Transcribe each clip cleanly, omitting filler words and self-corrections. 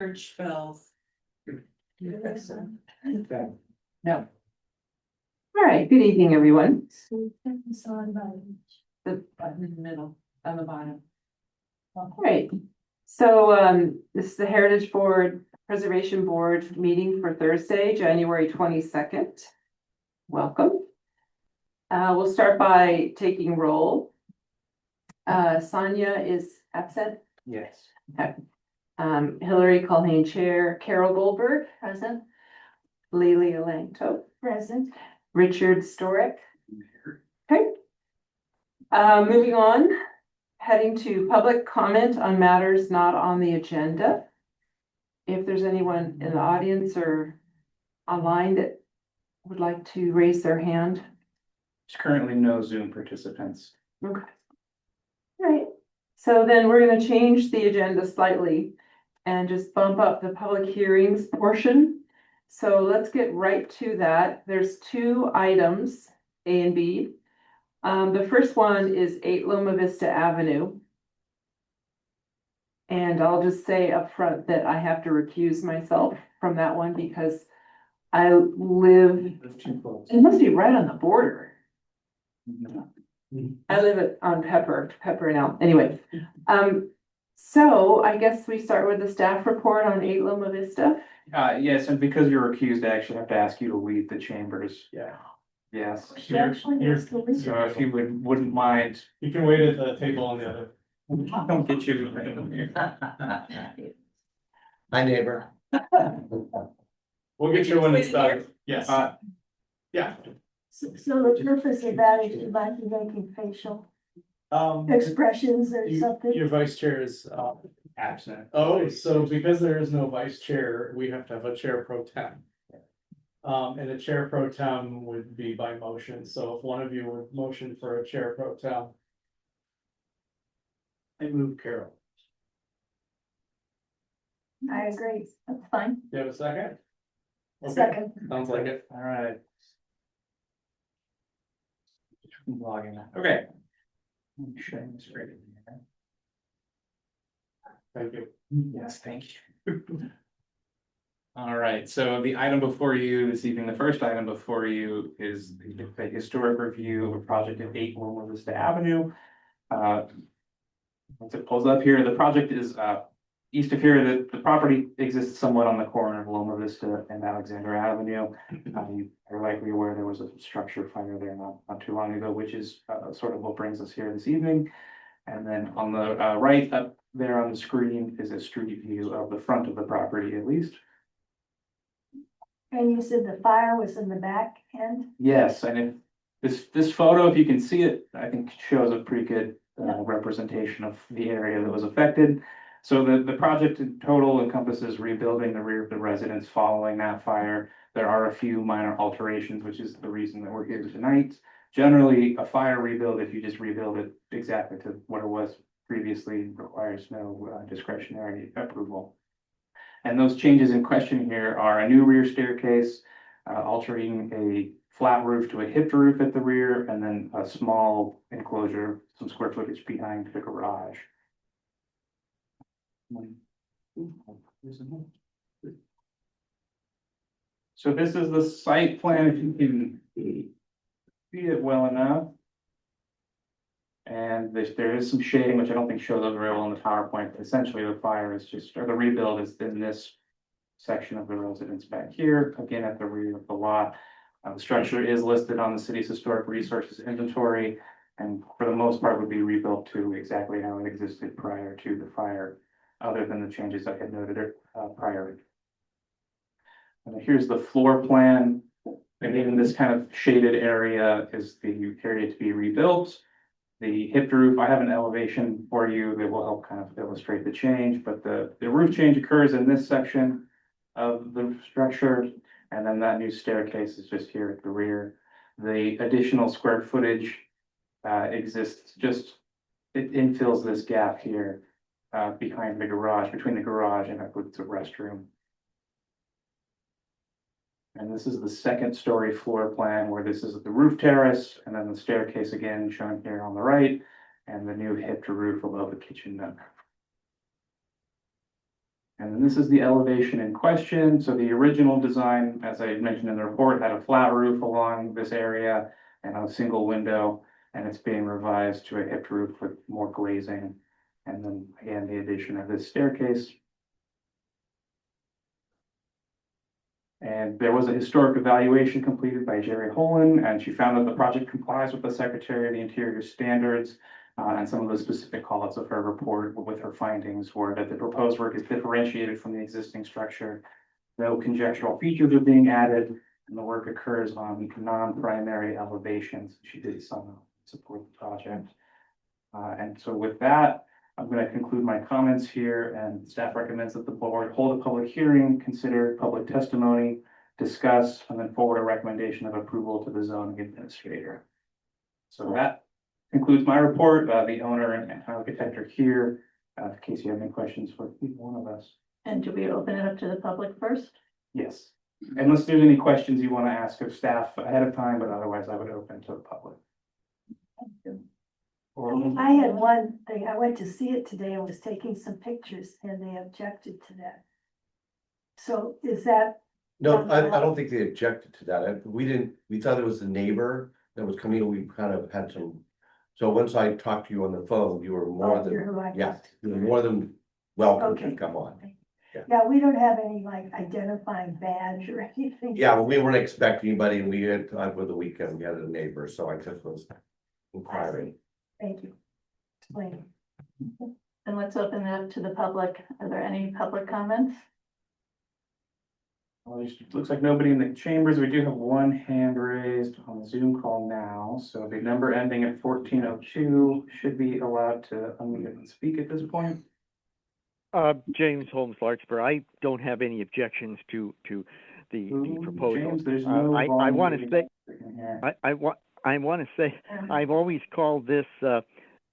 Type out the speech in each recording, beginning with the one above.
Church bells. No. All right, good evening, everyone. In the middle, on the bottom. All right, so this is the Heritage Board, Preservation Board meeting for Thursday, January 22nd. Welcome. We'll start by taking roll. Sonia is absent. Yes. Okay. Hillary Culhane Chair, Carol Goldberg, present. Lelia Langto, present. Richard Storick. Okay. Moving on, heading to public comment on matters not on the agenda. If there's anyone in the audience or online that would like to raise their hand. There's currently no Zoom participants. Okay. All right, so then we're gonna change the agenda slightly and just bump up the public hearings portion. So let's get right to that. There's two items, A and B. The first one is 8 Loma Vista Avenue. And I'll just say up front that I have to recuse myself from that one because I live, it must be right on the border. I live on Pepper and Elm, anyway. So I guess we start with the staff report on 8 Loma Vista. Yes, and because you're recused, I actually have to ask you to leave the chambers. Yeah. Yes, Here's- so if you wouldn't mind, You can wait at the table on the other. don't get you. My neighbor. We'll get you when it's done. Yes. Yeah. So the purpose of that is you might be making facial expressions or something? Your vice chair is Absent. oh, so because there is no vice chair, we have to have a chair pro tem. And a chair pro tem would be by motion, so if one of you would motion for a chair pro tem. I move Carol. I agree, that's fine. Do you have a second? Okay, Second, sounds like it. All right. Logging. Okay. I'm sharing this right in here. Thank you. Yes, thank you. All right, so the item before you this evening, the first item before you is the historic review of a project at 8 Loma Vista Avenue. Once it pulls up here, the project is east of here. The property exists somewhat on the corner of Loma Vista and Alexander Avenue. You are likely aware there was a structure fire there not too long ago, which is sort of what brings us here this evening. And then on the right up there on the screen is a street view of the front of the property at least. and you said the fire was in the back end? Yes, and if this photo, if you can see it, I think shows a pretty good representation of the area that was affected. So the project in total encompasses rebuilding the rear of the residence following that fire. There are a few minor alterations, which is the reason that we're here tonight. Generally, a fire rebuild, if you just rebuild it exactly to what it was previously, requires no discretionary approval. And those changes in question here are a new rear staircase, altering a flat roof to a hipped roof at the rear, and then a small enclosure, some square footage behind the garage. So this is the site plan, if you can see it well enough. And there is some shading, which I don't think shows up very well on the PowerPoint, but essentially the fire is just, or the rebuild is in this section of the residence back here, again at the rear of the lot. The structure is listed on the city's historic resources inventory, and for the most part would be rebuilt to exactly how it existed prior to the fire, other than the changes I had noted prior. And here's the floor plan. Again, this kind of shaded area is the area to be rebuilt. The hipped roof, I have an elevation for you that will help kind of illustrate the change, but the roof change occurs in this section of the structure. And then that new staircase is just here at the rear. The additional square footage exists just, it infills this gap here behind the garage, between the garage and I believe it's a restroom. And this is the second story floor plan where this is the roof terrace and then the staircase again shown here on the right and the new hipped roof above the kitchen nook. And then this is the elevation in question. So the original design, as I mentioned in the report, had a flat roof along this area and a single window, and it's being revised to a hipped roof with more glazing. And then again, the addition of this staircase. And there was a historic evaluation completed by Jerry Holen, and she found that the project complies with the Secretary of the Interior standards. And some of the specific callouts of her report with her findings were that the proposed work is differentiated from the existing structure. No conjectural features are being added, and the work occurs on non-primary elevations. She did somehow support the project. And so with that, I'm going to conclude my comments here, and staff recommends that the board hold a public hearing, consider public testimony, discuss, and then forward a recommendation of approval to the zoning administrator. So that concludes my report. The owner and architect are here, in case you have any questions for either one of us. And do we open it up to the public first? Yes, unless there's any questions you want to ask of staff ahead of time, but otherwise I would open to the public. I had one thing, I went to see it today and was taking some pictures and they objected to that. So is that, No, I don't think they objected to that. We thought it was the neighbor that was coming in. We kind of had some. So once I talked to you on the phone, you were more you're than, who I yeah, thought. you were more than welcome to Okay. come on. Yeah, we don't have any like identifying badge or anything. Yeah, well, we weren't expecting anybody and we had, over the weekend, we had a neighbor, so I just was inquiring. Thank you. Explain. And let's open it up to the public. Are there any public comments? Well, it looks like nobody in the chambers. We do have one hand raised on the Zoom call now. So the number ending at 1402 should be allowed to unmute and speak at this point. James Holmes Larkspur. I don't have any objections to the proposal. James, there's no I want to say, volume. I want to say, I've always called this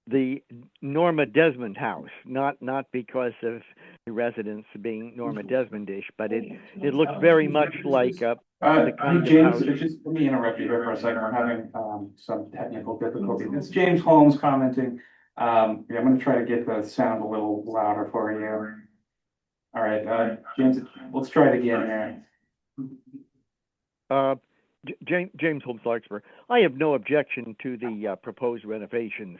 the Norma Desmond House, not because of the residents being Norma Desmondish, but it looks very much like the kind of James, house. just let me interrupt you here for a second. We're having some technical difficulties. It's James Holmes commenting. Yeah, I'm going to try to get the sound a little louder for you. All right, James, let's try it again here. James Holmes Larkspur. I have no objection to the proposed renovations.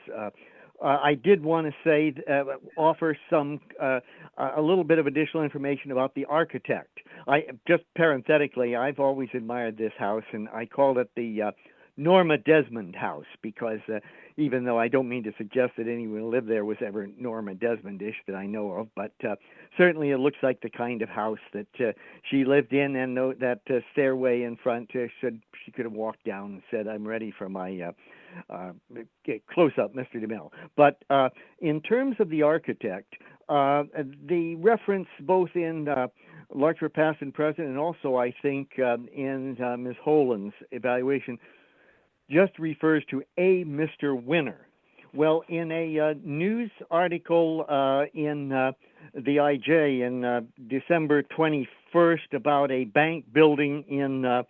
I did want to say, offer some, a little bit of additional information about the architect. Just parenthetically, I've always admired this house, and I called it the Norma Desmond House because even though I don't mean to suggest that anyone who lived there was ever Norma Desmondish that I know of, but certainly it looks like the kind of house that she lived in, and that stairway in front said she could have walked down and said, "I'm ready for my close-up, Mr. DeMille." But in terms of the architect, the reference both in Larkspur past and present, and also I think in Ms. Holen's evaluation, just refers to a Mr. Winner. Well, in a news article in the IJ in December 21st about a bank building in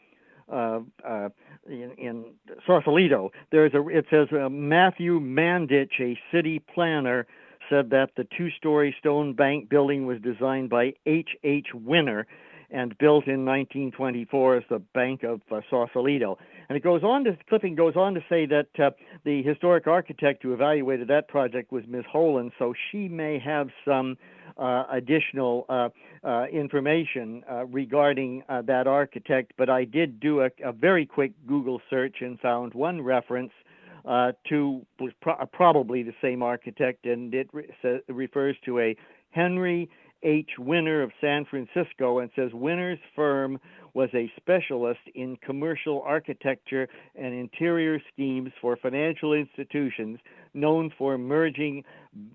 Sausalito, it says Matthew Mandich, a city planner, said that the two-story stone bank building was designed by H.H. Winner and built in 1924 as the Bank of Sausalito. And clipping goes on to say that the historic architect who evaluated that project was Ms. Holen, so she may have some additional information regarding that architect. But I did do a very quick Google search and found one reference to probably the same architect, and it refers to a Henry H. Winner of San Francisco, and says Winner's firm was a specialist in commercial architecture and interior schemes for financial institutions, known for merging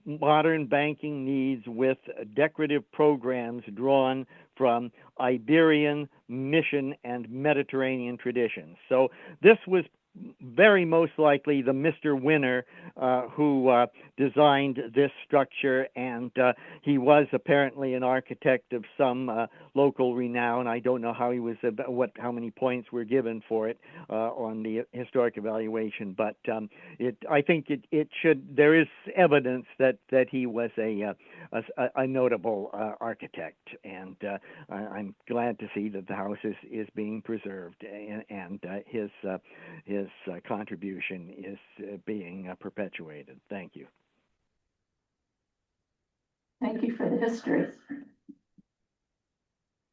modern banking needs with decorative programs drawn from Iberian, Mission, and Mediterranean traditions. So this was very most likely the Mr. Winner who designed this structure, and he was apparently an architect of some local renown. I don't know how he was, how many points were given for it on the historic evaluation, but I think it should. There is evidence that he was a notable architect, and I'm glad to see that the house is being preserved, and his contribution is being perpetuated. Thank you. Thank you for the history.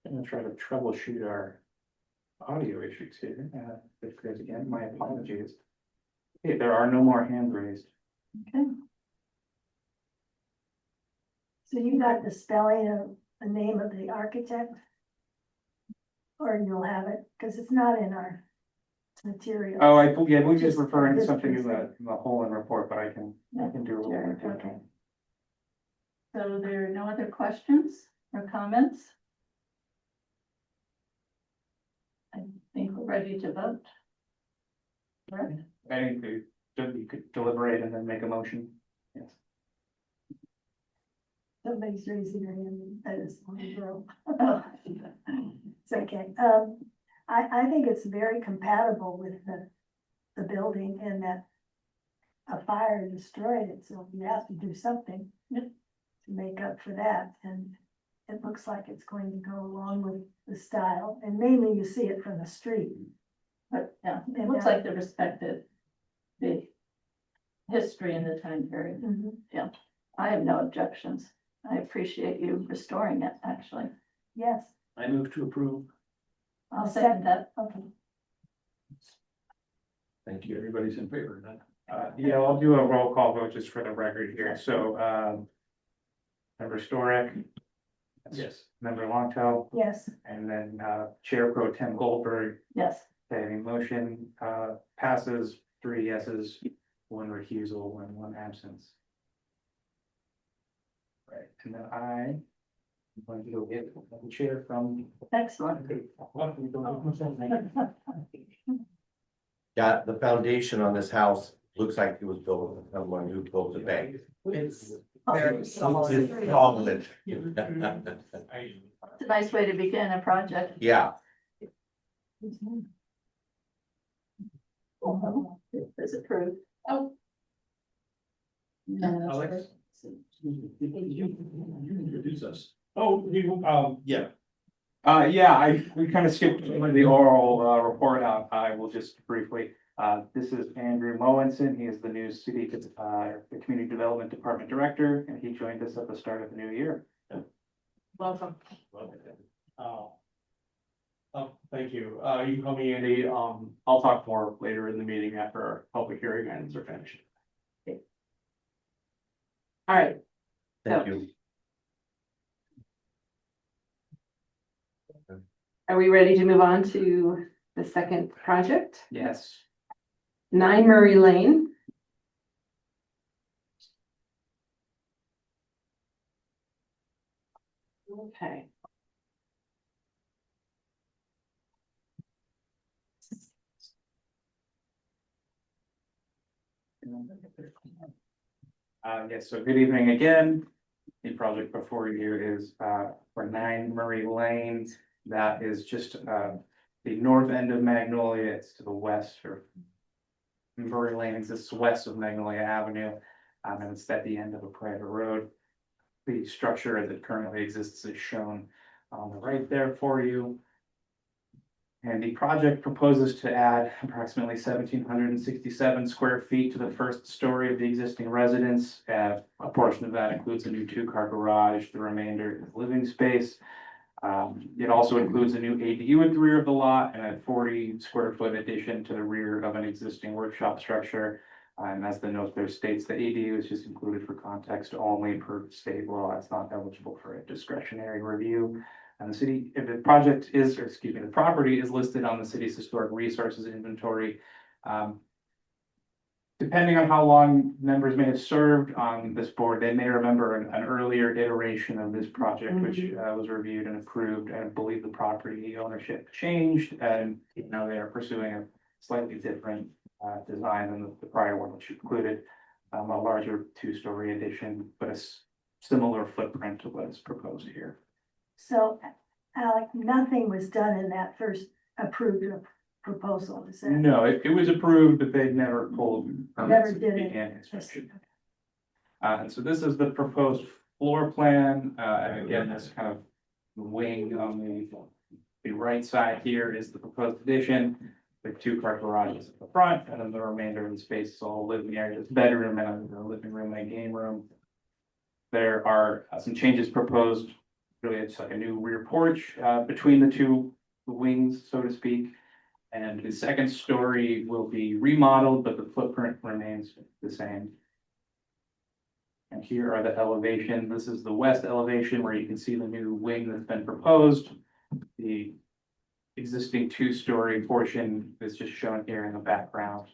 I'm gonna try to troubleshoot our audio issues here. If there's again, my apologies. Okay, there are no more hands raised. Okay. So you got the spelling of the name of the architect? Or you'll have it, because it's not in our material. Oh, yeah, we just Just referring to this something in person. the Holland report, but I can do a little Sure, bit. okay. So there are no other questions or comments? I think we're ready to vote. Correct? I think you could deliberate and then make a motion. Yes. Somebody's raising their hand, that is one girl. Oh. It's okay, I think it's very compatible with the building and that a fire destroyed it, so you have to do something to make up for that, and it looks like it's going to go along with the style, and mainly you see it from the street. But yeah, it And looks that- like they respected the history and the time period. Mhm. I have no objections. I appreciate you restoring it, actually. Yes, I move to approve. I'll second that. okay, Thank you. Everybody's in favor of that. Yeah, I'll do a roll call vote just for the record here. So, member Storick. Yes. Member Longfellow, yes, and then, Chair Pro Tem Goldberg. Yes, Okay, motion, passes 3 yeses, 1 recusal, and 1 absence. Right, and then I'm going to go get the chair from. excellent. Yeah, the foundation on this house looks like it was built with someone who built the bank. It's very It's solid. It's a nice way to begin a project. Yeah, It's approved. Oh. Alex? Introduce us. Oh, yeah. We kind of skipped over the oral, report out. I will just briefly, this is Andrew Moenson. He is the new city, the Community Development Department Director, and he joined us at the start of the new year. Welcome. Thank you. You can call me Andy. I'll talk more later in the meeting after our public hearing items are finished. All right, thank you. are we ready to move on to the second project? Yes. 9 Murray Lane. Okay. Yes, so good evening again. The project before you is, for 9 Murray Lane. That is just, the north end of Magnolia. It's to the west, or Murray Lane exists west of Magnolia Avenue. And it's at the end of a private road. The structure as it currently exists is shown on the right there for you. And the project proposes to add approximately 1,767 square feet to the first story of the existing residence. A portion of that includes a new 2-car garage, the remainder is living space. It also includes a new ADU at the rear of the lot and a 40 square foot addition to the rear of an existing workshop structure. And as the note there states, the ADU is just included for context only per state law. It's not eligible for a discretionary review. And the city, if the project is, or excuse me, the property is listed on the city's historic resources inventory. Depending on how long members may have served on this board, they may remember an earlier iteration of this project, which was reviewed and approved. And I believe the property ownership changed, and now they are pursuing a slightly different design than the prior one, which included a larger two-story addition, but similar footprint to what's proposed here. So, Alec, nothing was done in that first approved proposal, is that? No, it was approved, but they'd never pulled permits Never to did it. begin construction. And so this is the proposed floor plan, and again, this kind of wing on the right side here is the proposed addition. With 2-car garages at the front, and then the remainder of the space is all living areas, bedroom and a living room and a game room. There are some changes proposed, really it's like a new rear porch, between the two wings, so to speak. And the second story will be remodeled, but the footprint remains the same. And here are the elevation. This is the west elevation where you can see the new wing that's been proposed. The existing 2-story portion is just shown here in the background.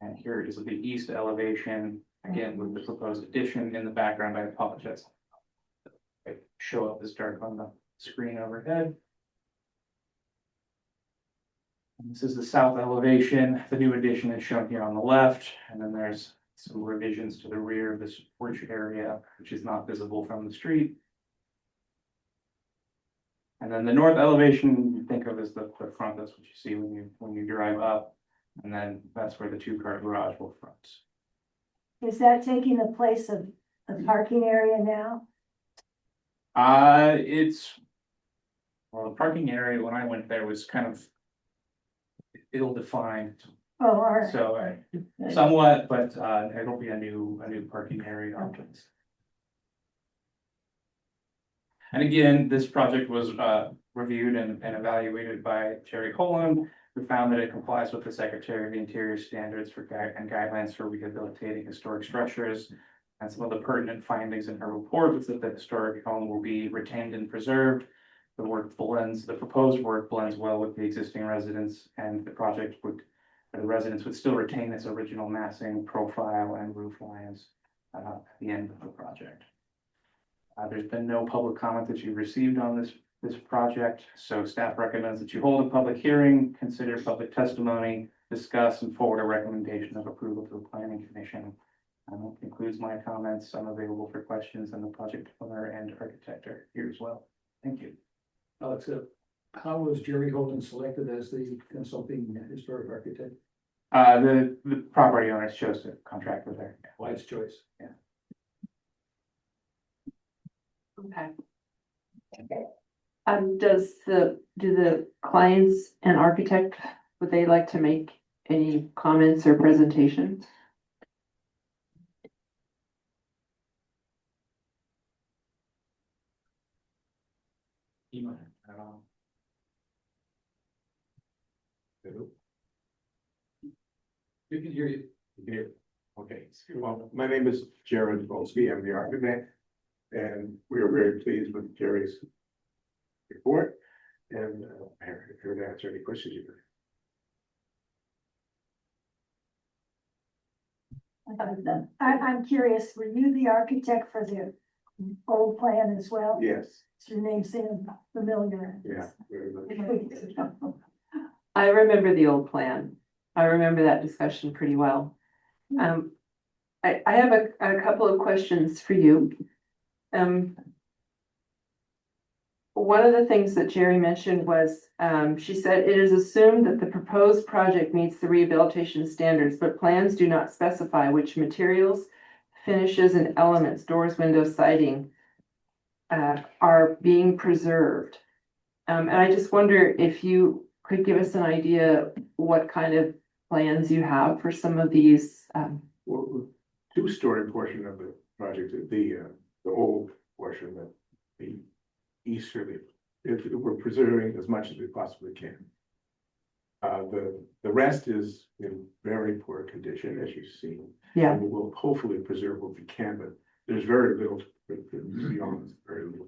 And here is the east elevation, again with the proposed addition in the background. I apologize. I show up this dark on the screen overhead. And this is the south elevation. The new addition is shown here on the left, and then there's some revisions to the rear of this porch area, which is not visible from the street. And then the north elevation, you think of as the front, that's what you see when you drive up. And then that's where the 2-car garage will front. Is that taking the place of the parking area now? Well, the parking area, when I went there, was kind of ill-defined, Oh, all right. so somewhat, but it'll be a new parking area. And again, this project was reviewed and evaluated by Jerry Holland, who found that it complies with the Secretary of the Interior standards for and guidelines for rehabilitating historic structures. And some of the pertinent findings in her report was that the historic home will be retained and preserved. The proposed work blends well with the existing residence, and the residence would still retain its original massing profile and roof lines at the end of the project. There's been no public comment that you've received on this project, so staff recommends that you hold a public hearing, consider public testimony, discuss and forward a recommendation of approval to the planning commission. That concludes my comments. I'm available for questions, and the project owner and architect are here as well. Thank you. Alex, how was Jerry Holden selected as the consulting historic architect? The property owners chose to contract with her. Wise choice. Okay. Do the clients and architect, would they like to make any comments or presentations? You can hear you. You can hear. Okay, well, my name is Jared Volsky. I'm the architect. And we are very pleased with Jerry's report. And here to answer any questions you have. I'm curious, were you the architect for the old plan as well? Yes, Your name seemed familiar. yeah, very much. I remember the old plan. I remember that discussion pretty well. I have a couple of questions for you. One of the things that Jerry mentioned was, she said, it is assumed that the proposed project meets the rehabilitation standards, but plans do not specify which materials, finishes, and elements, doors, windows, siding, are being preserved. And I just wonder if you could give us an idea what kind of plans you have for some of these. Well, the 2-story portion of the project, the old portion, the easterly, we're preserving as much as we possibly can. The rest is in very poor condition, as you've seen. Yeah. And we'll hopefully preserve what we can, but there's very little, to be honest, very little.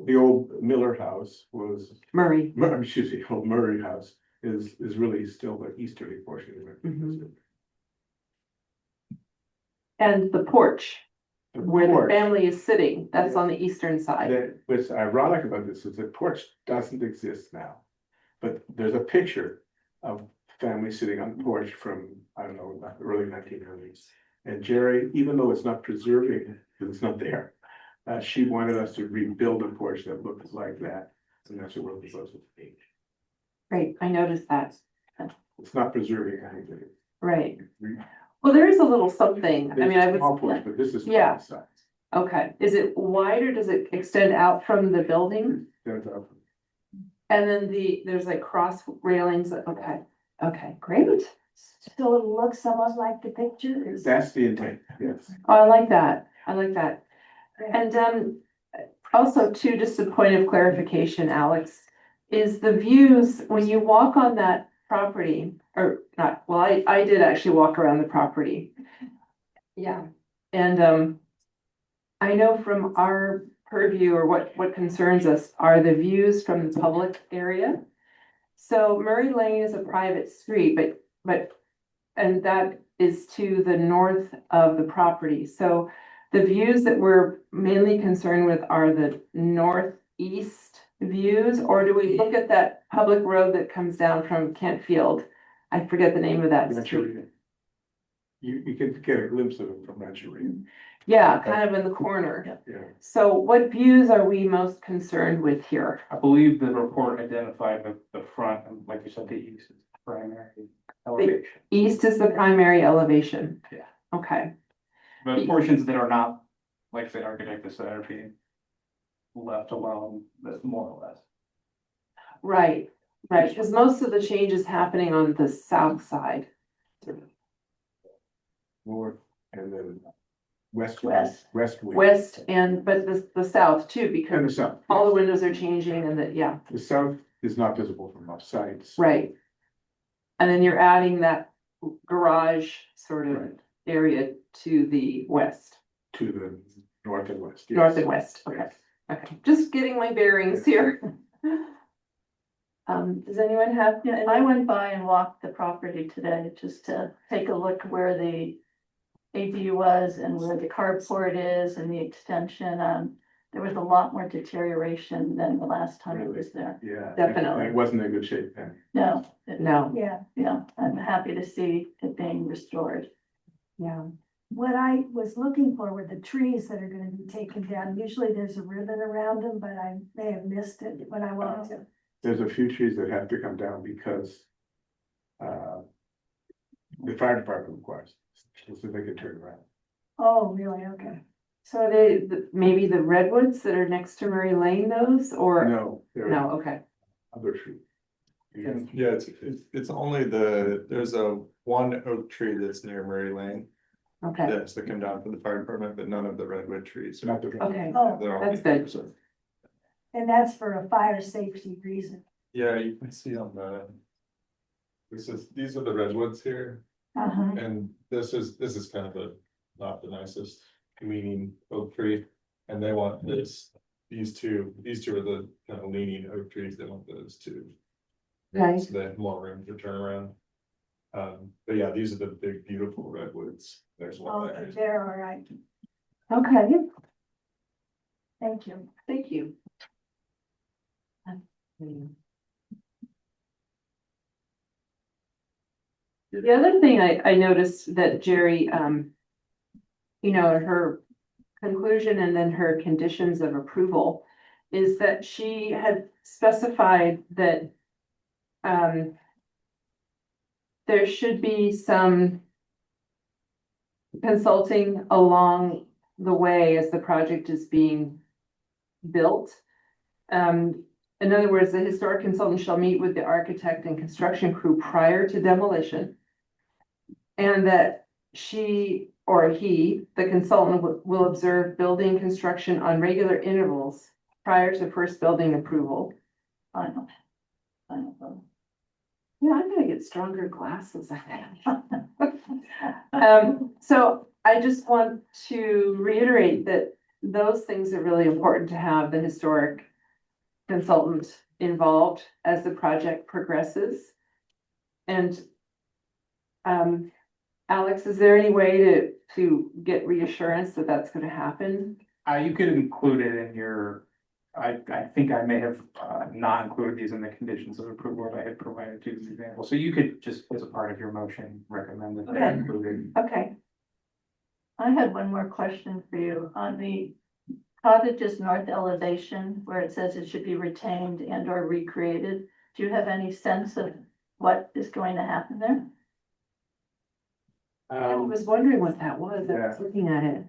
The old Miller house was, Murray. excuse me, old Murray house is really still the easterly portion of it. Mhm. And the porch, The where the porch, family is sitting, that's on the eastern side. what's ironic about this is the porch doesn't exist now. but there's a picture of family sitting on the porch from, I don't know, the early 1900s. And Jerry, even though it's not preserving, because it's not there, she wanted us to rebuild a porch that looked like that. And that's what we're proposing. Great, I noticed that, It's not preserving anything. right. Well, there is a little something, I There's mean, I a small would, porch, but this is. Yeah. the size. okay, is it wide or does it extend out from the building? There's a- And then there's like cross railings, okay, great. So it looks somewhat like the picture is. That's the intent, yes. Oh, I like that, And also too, just a point of clarification, Alex, is the views, when you walk on that property, or not, well, I did actually walk around the property. Yeah, and I know from our purview or what concerns us are the views from the public area. So Murray Lane is a private street, and that is to the north of the property. So the views that we're mainly concerned with are the northeast views, or do we look at that public road that comes down from Kentfield? I forget the name of that street. Rancheria. You can get a glimpse of it from Rancheria. Yeah, kind of in the corner. Yeah. So what views are we most concerned with here? I believe the report identified the front, and like you said, the east is primary elevation. East is the primary elevation. Yeah. Okay, The portions that are not, like the architect has said, are being left alone, that's more or less. right, because most of the change is happening on the south side. North and then west. West. West. wing. West and, but the south too, And the because south. all the windows are changing and yeah, The south is not visible from both sides. right. And then you're adding that garage sort of Right. area to the west, To the north and west. yes. north and west, okay, Yes. okay, just getting my bearings here. Does anyone have? Yeah, I went by and walked the property today just to take a look where the ADU was and where the carport is and the extension. There was a lot more deterioration than the last time I was there. Yeah. Definitely. It wasn't in good shape then. No, No, Yeah, yeah, I'm happy to see it being restored. yeah, what I was looking for were the trees that are gonna be taken down. Usually there's a ribbon around them, but I may have missed it when I walked in. There's a few trees that have to come down because the fire department requires, so they can turn around. Oh, really? Okay. so are they, maybe the redwoods that are next to Murray Lane, those, or? No, there are No, okay, other trees. Yeah, it's only there's a one oak tree that's near Murray Lane. okay, That's that come down from the fire department, but none of the redwood trees. Not the. okay, Oh, They're all. That's good. preserved. and that's for a fire safety reason. Yeah, you can see on the. These are the redwoods here, Uh-huh. and this is kind of not the nicest leaning oak tree. And they want these two are the kind of leaning oak trees, they want those two. Okay. So they have more room to turn around. But yeah, these are the big, beautiful redwoods. There's one Okay, there. they're all right. okay, Thank you. thank you. The other thing I noticed that Jerry, in her conclusion and then her conditions of approval is that she had specified that there should be some consulting along the way as the project is being built. In other words, the historic consultant shall meet with the architect and construction crew prior to demolition. And that she or he, the consultant, will observe building construction on regular intervals prior to first building approval. Final. Yeah, I'm gonna get stronger glasses, I think. So I just want to reiterate that those things are really important to have the historic consultant involved as the project progresses. And Alex, is there any way to get reassurance that that's gonna happen? You could include it in your I think I may have, not included these in the conditions of approval that I had provided to the example, so you could just, as a part of your motion, recommend that they're Okay. included. Okay, I had one more question for you. On the cottage's north elevation, where it says it should be retained and or recreated, do you have any sense of what is going to happen there? I was wondering what that was, I was looking at it.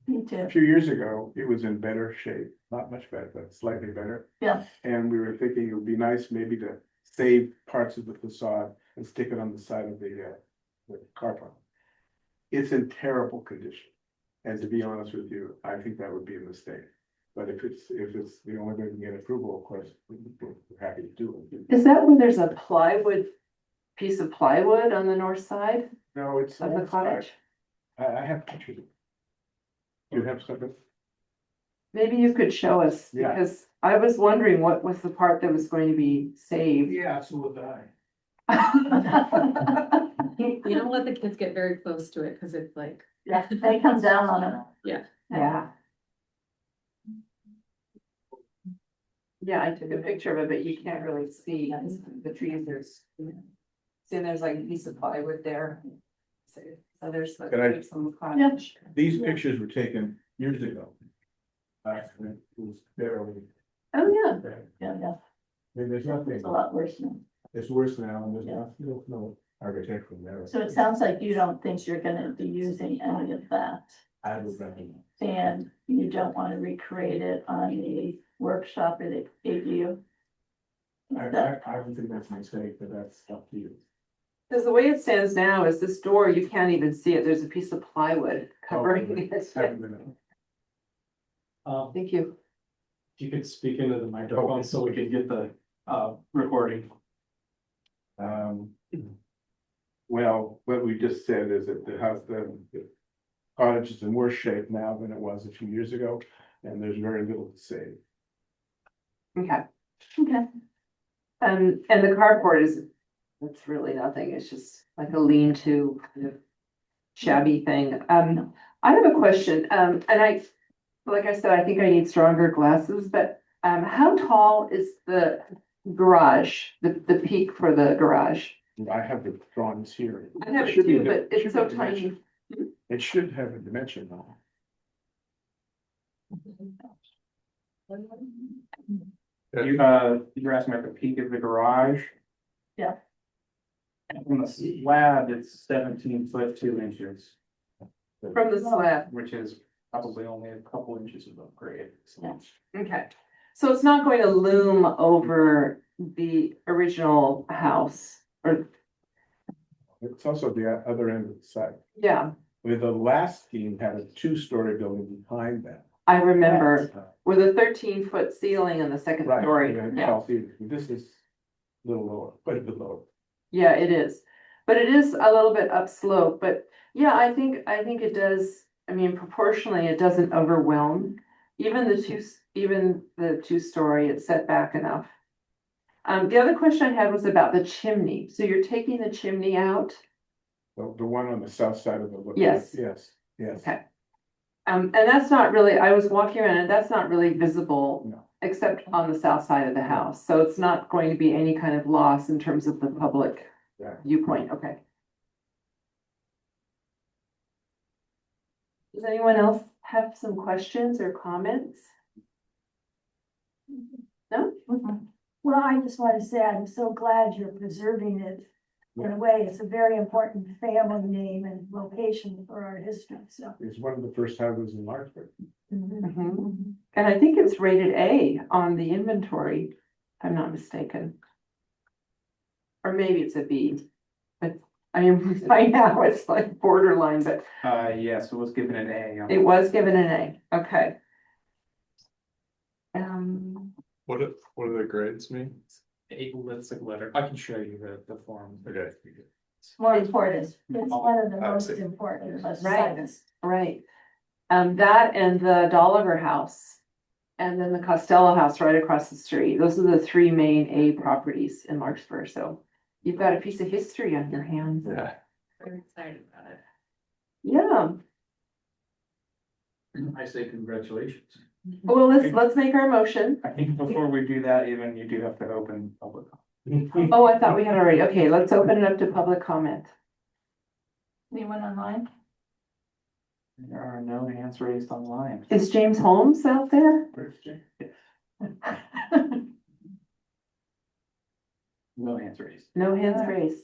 Me A too. few years ago, it was in better shape, not much better, but slightly better. Yeah. And we were thinking it would be nice maybe to save parts of the facade and stick it on the side of the car park. It's in terrible condition. And to be honest with you, I think that would be a mistake. But if it's the only way we can get approval, of course, we're happy to do it. Is that where there's a piece of plywood on the north side No, it's. of the cottage? I have pictures. Do you have something? Maybe you could show us, Yeah. because I was wondering what was the part that was going to be saved. Yeah, so would I. You don't let the kids get very close to it, because it's like, Yeah, they come down on it. Yeah. Yeah, I took a picture of it, but you can't really see the trees, there's like a piece of plywood there. So there's Can I- some cottage. These pictures were taken years ago. It was barely, Oh, yeah. Yeah, yeah, I mean, there's nothing, it's a lot worse now. it's worse now, and there's Yeah. no architectural merit. So it sounds like you don't think you're gonna be using any of that, I would recommend. and you don't wanna recreate it on the workshop at ADU. I would think that's a mistake, but that's up to you. Because the way it stands now is this door, you can't even see it, there's a piece of plywood covering Okay. it. Haven't been- Thank you. If you could speak into the microphone so we could get the recording. Well, what we just said is that the house, the cottage is in worse shape now than it was a few years ago, and there's very little to save. Okay. Okay, And the carport it's really nothing, it's just like a lean-to kind of shabby thing. I have a question, and like I said, I think I need stronger glasses, but, how tall is the garage, the peak for the garage? I have the drawings here. I have it should be too, di- but it's should so be tiny. dimension. It should have a dimension though. You're asking about the peak of the garage? Yeah. On the slab, it's 17 ft 2 inches, From the slab, which is probably only a couple inches above grade. So okay. So it's not going to loom over the original house, or, It's also the other end of the site. yeah, Where the last scheme had a two-story building behind that. I remember, with a 13-foot ceiling in the second Right. story, and yeah. South Eden. This is a little lower, quite a bit lower. Yeah, it is, but it is a little bit upslope, but yeah, I think it does, I mean, proportionally, it doesn't overwhelm. Even the two-story, it's set back enough. The other question I had was about the chimney, so you're taking the chimney out? The one on the south side of the. Yes. Yes, yes. Okay. And that's not really, I was walking around and that's not really visible. No. Except on the south side of the house, so it's not going to be any kind of loss in terms of the public Yeah. viewpoint, okay. Does anyone else have some questions or comments? No? Well, I just want to say, I'm so glad you're preserving it. In a way, it's a very important family name and location for our history, so. It's one of the first houses in Larkspur. Mhm. And I think it's rated A on the inventory, if I'm not mistaken. Or maybe it's a B, but I mean, right now it's like borderline, but yes, it was given an A. it was given an A, okay. What do the grades mean? It's a letter. I can show you the form. Okay. more important. It's one of the I most see. important. Right. sites. Right. That and the Dolliver House. And then the Costello House right across the street. Those are the three main A properties in Larkspur, so you've got a piece of history on your hands. Yeah. very excited about it. Yeah, I say congratulations. Well, let's make our motion. I think before we do that, even you do have to open public. Oh, I thought we had already. Okay, let's open it up to public comment. Anyone online? There are no hands raised online. Is James Holmes out there? Where's Jay? No hands raised. No hands raised.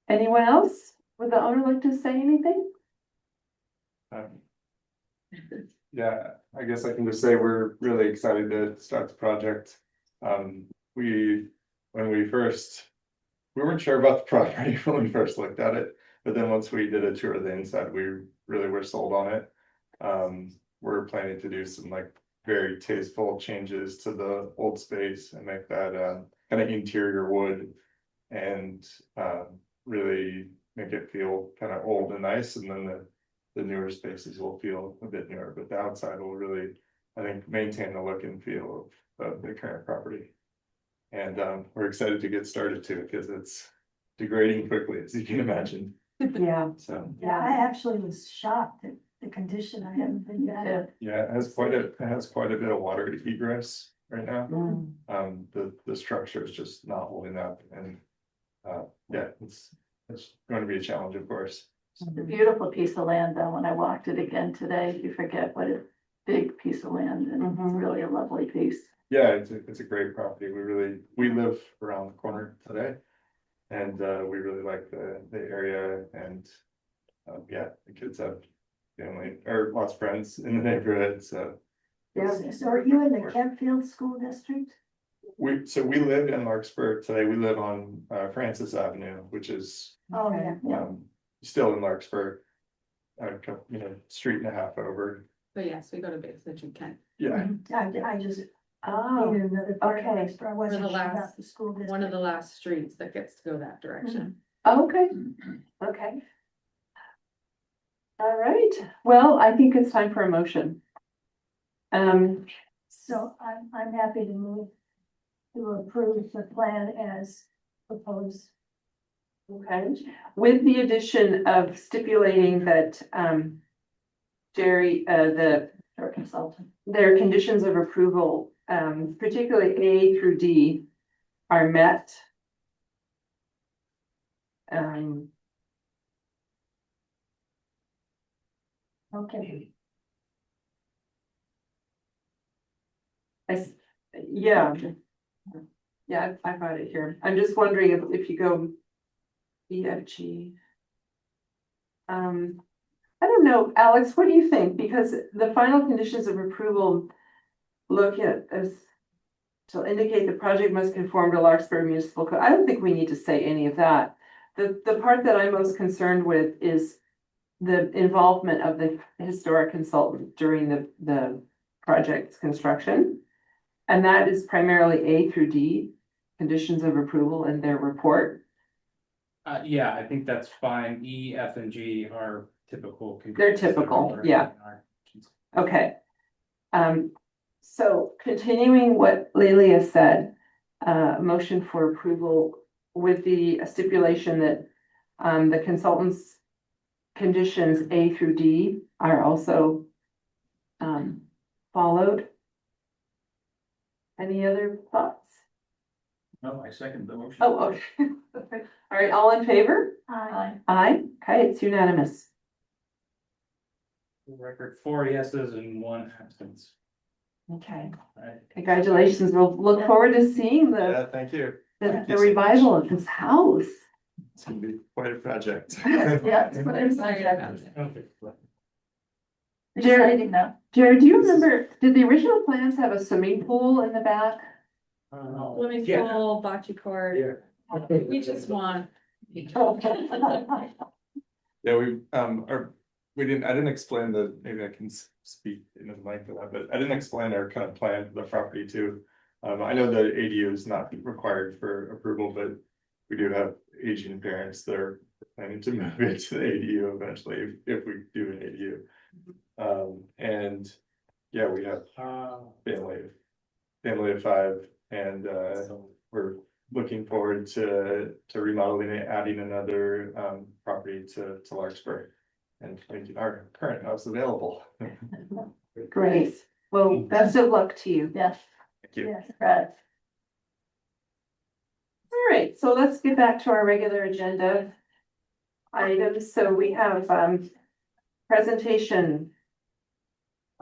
Anyone else? Would the owner like to say anything? Yeah, I guess I can just say we're really excited to start the project. When we first, we weren't sure about the property when we first looked at it, but then once we did a tour of the inside, we really were sold on it. We're planning to do some like very tasteful changes to the old space and make that kind of interior wood and really make it feel kind of old and nice, and then the newer spaces will feel a bit newer, but the outside will really, I think, maintain the look and feel of the current property. And we're excited to get started too, because it's degrading quickly, as you can imagine, Yeah. so. Yeah, I actually was shocked at the condition. I haven't been back. Yeah, it has quite a bit of water egress right now. Mm. The structure is just not holding up, and yeah, it's going to be a challenge, of course. It's a beautiful piece of land, though. When I walked it again today, you forget what a big piece of land, and it's Mhm. really a lovely piece. Yeah, it's a great property. We live around the corner today. And we really like the area, and yeah, the kids have family or lots of friends in the neighborhood, so. Yeah. So are you in the Kentfield School District? We live in Larkspur today. We live on Francis Avenue, which is Oh, yeah. still in Larkspur. Street and a half over. But yes, we go to Big Citrus Kent. Yeah, I just Oh, needed another part of okay. it, but I wasn't We're the sure about last- the school district. One of the last streets that gets to go that direction. okay, okay. All right, well, I think it's time for a motion. So I'm happy to move to approve the plan as proposed. Okay, with the addition of stipulating that, Jerry, Or consultant. their conditions of approval, particularly A through D, are met. Okay. Yeah. Yeah, I've got it here. I'm just wondering if you go E, F, G. I don't know, Alex, what do you think? Because the final conditions of approval look at as to indicate the project must conform to Larkspur Municipal Code. I don't think we need to say any of that. The part that I'm most concerned with is the involvement of the historic consultant during the project's construction. And that is primarily A through D, conditions of approval in their report. Yeah, I think that's fine. E, F, and G are typical. They're typical, yeah. Okay. So continuing what Lelia said, motion for approval with the stipulation that the consultant's conditions A through D are also followed. Any other thoughts? No, I second the motion. Oh, okay. All right, all in favor? Aye. Aye. Okay, it's unanimous. Record 4 yeses and 1 absence. Okay, Right. congratulations. We'll look forward to seeing the thank you. the revival of this house. It's gonna be quite a project. Yeah, it's what I'm excited about. Okay. Jared- Exciting though. Jared, do you remember, did the original plans have a swimming pool in the back? Swimming pool, bocce court. Yeah. We just want. Yeah, I didn't explain maybe I can speak in the mic for that, but I didn't explain our kind of plan for the property too. I know the ADU is not required for approval, but we do have aging parents that are planning to move into the ADU eventually if we do an ADU. And yeah, we have family of 5, and we're looking forward to remodeling it, adding another property to Larkspur and making our current house available. Great. Well, best of luck to you. Yes, Thank you. Yes. right. All right, so let's get back to our regular agenda items. So we have, presentation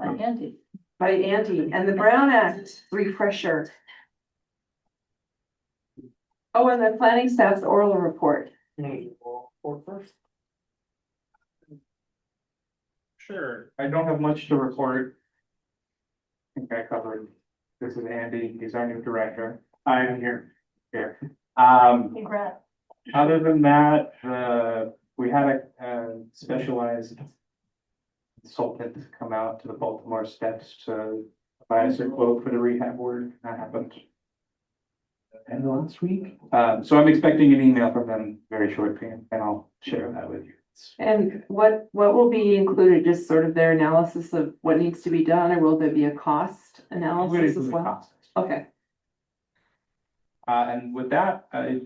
Andy. by Andy and the Brown Act refresher. Oh, and the planning staff's oral report. Or first? Sure, I don't have much to report. I think I covered, this is Andy, he's our new director. I am here. Congrats. Other than that, we had a specialized consultant come out to the Baltimore steps to provide us a quote for the rehab work. That happened end of last week. So I'm expecting an email from them very shortly, and I'll share that with you. And what will be included, just sort of their analysis of what needs to be done, or will there be a cost analysis as well? Okay, And with that, I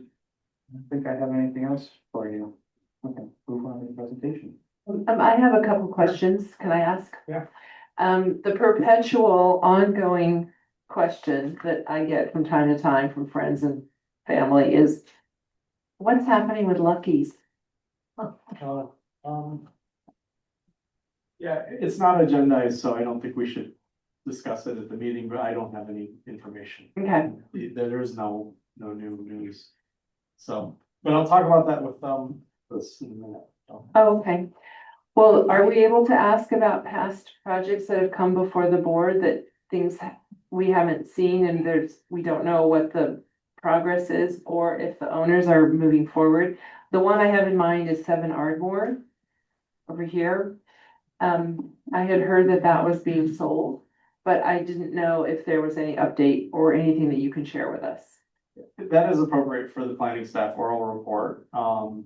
don't think I have anything else for you. Okay, move on to the presentation. I have a couple questions, can I ask? Yeah. The perpetual ongoing question that I get from time to time from friends and family is, what's happening with Lucky's? Yeah, it's not agendized, so I don't think we should discuss it at the meeting, but I don't have any information. Okay, There is no new news. So, but I'll talk about that with this in a minute. oh, okay. Well, are we able to ask about past projects that have come before the board that things we haven't seen and we don't know what the progress is, or if the owners are moving forward? The one I have in mind is 7 Ardmore over here. I had heard that was being sold, but I didn't know if there was any update or anything that you can share with us. That is appropriate for the planning staff oral report.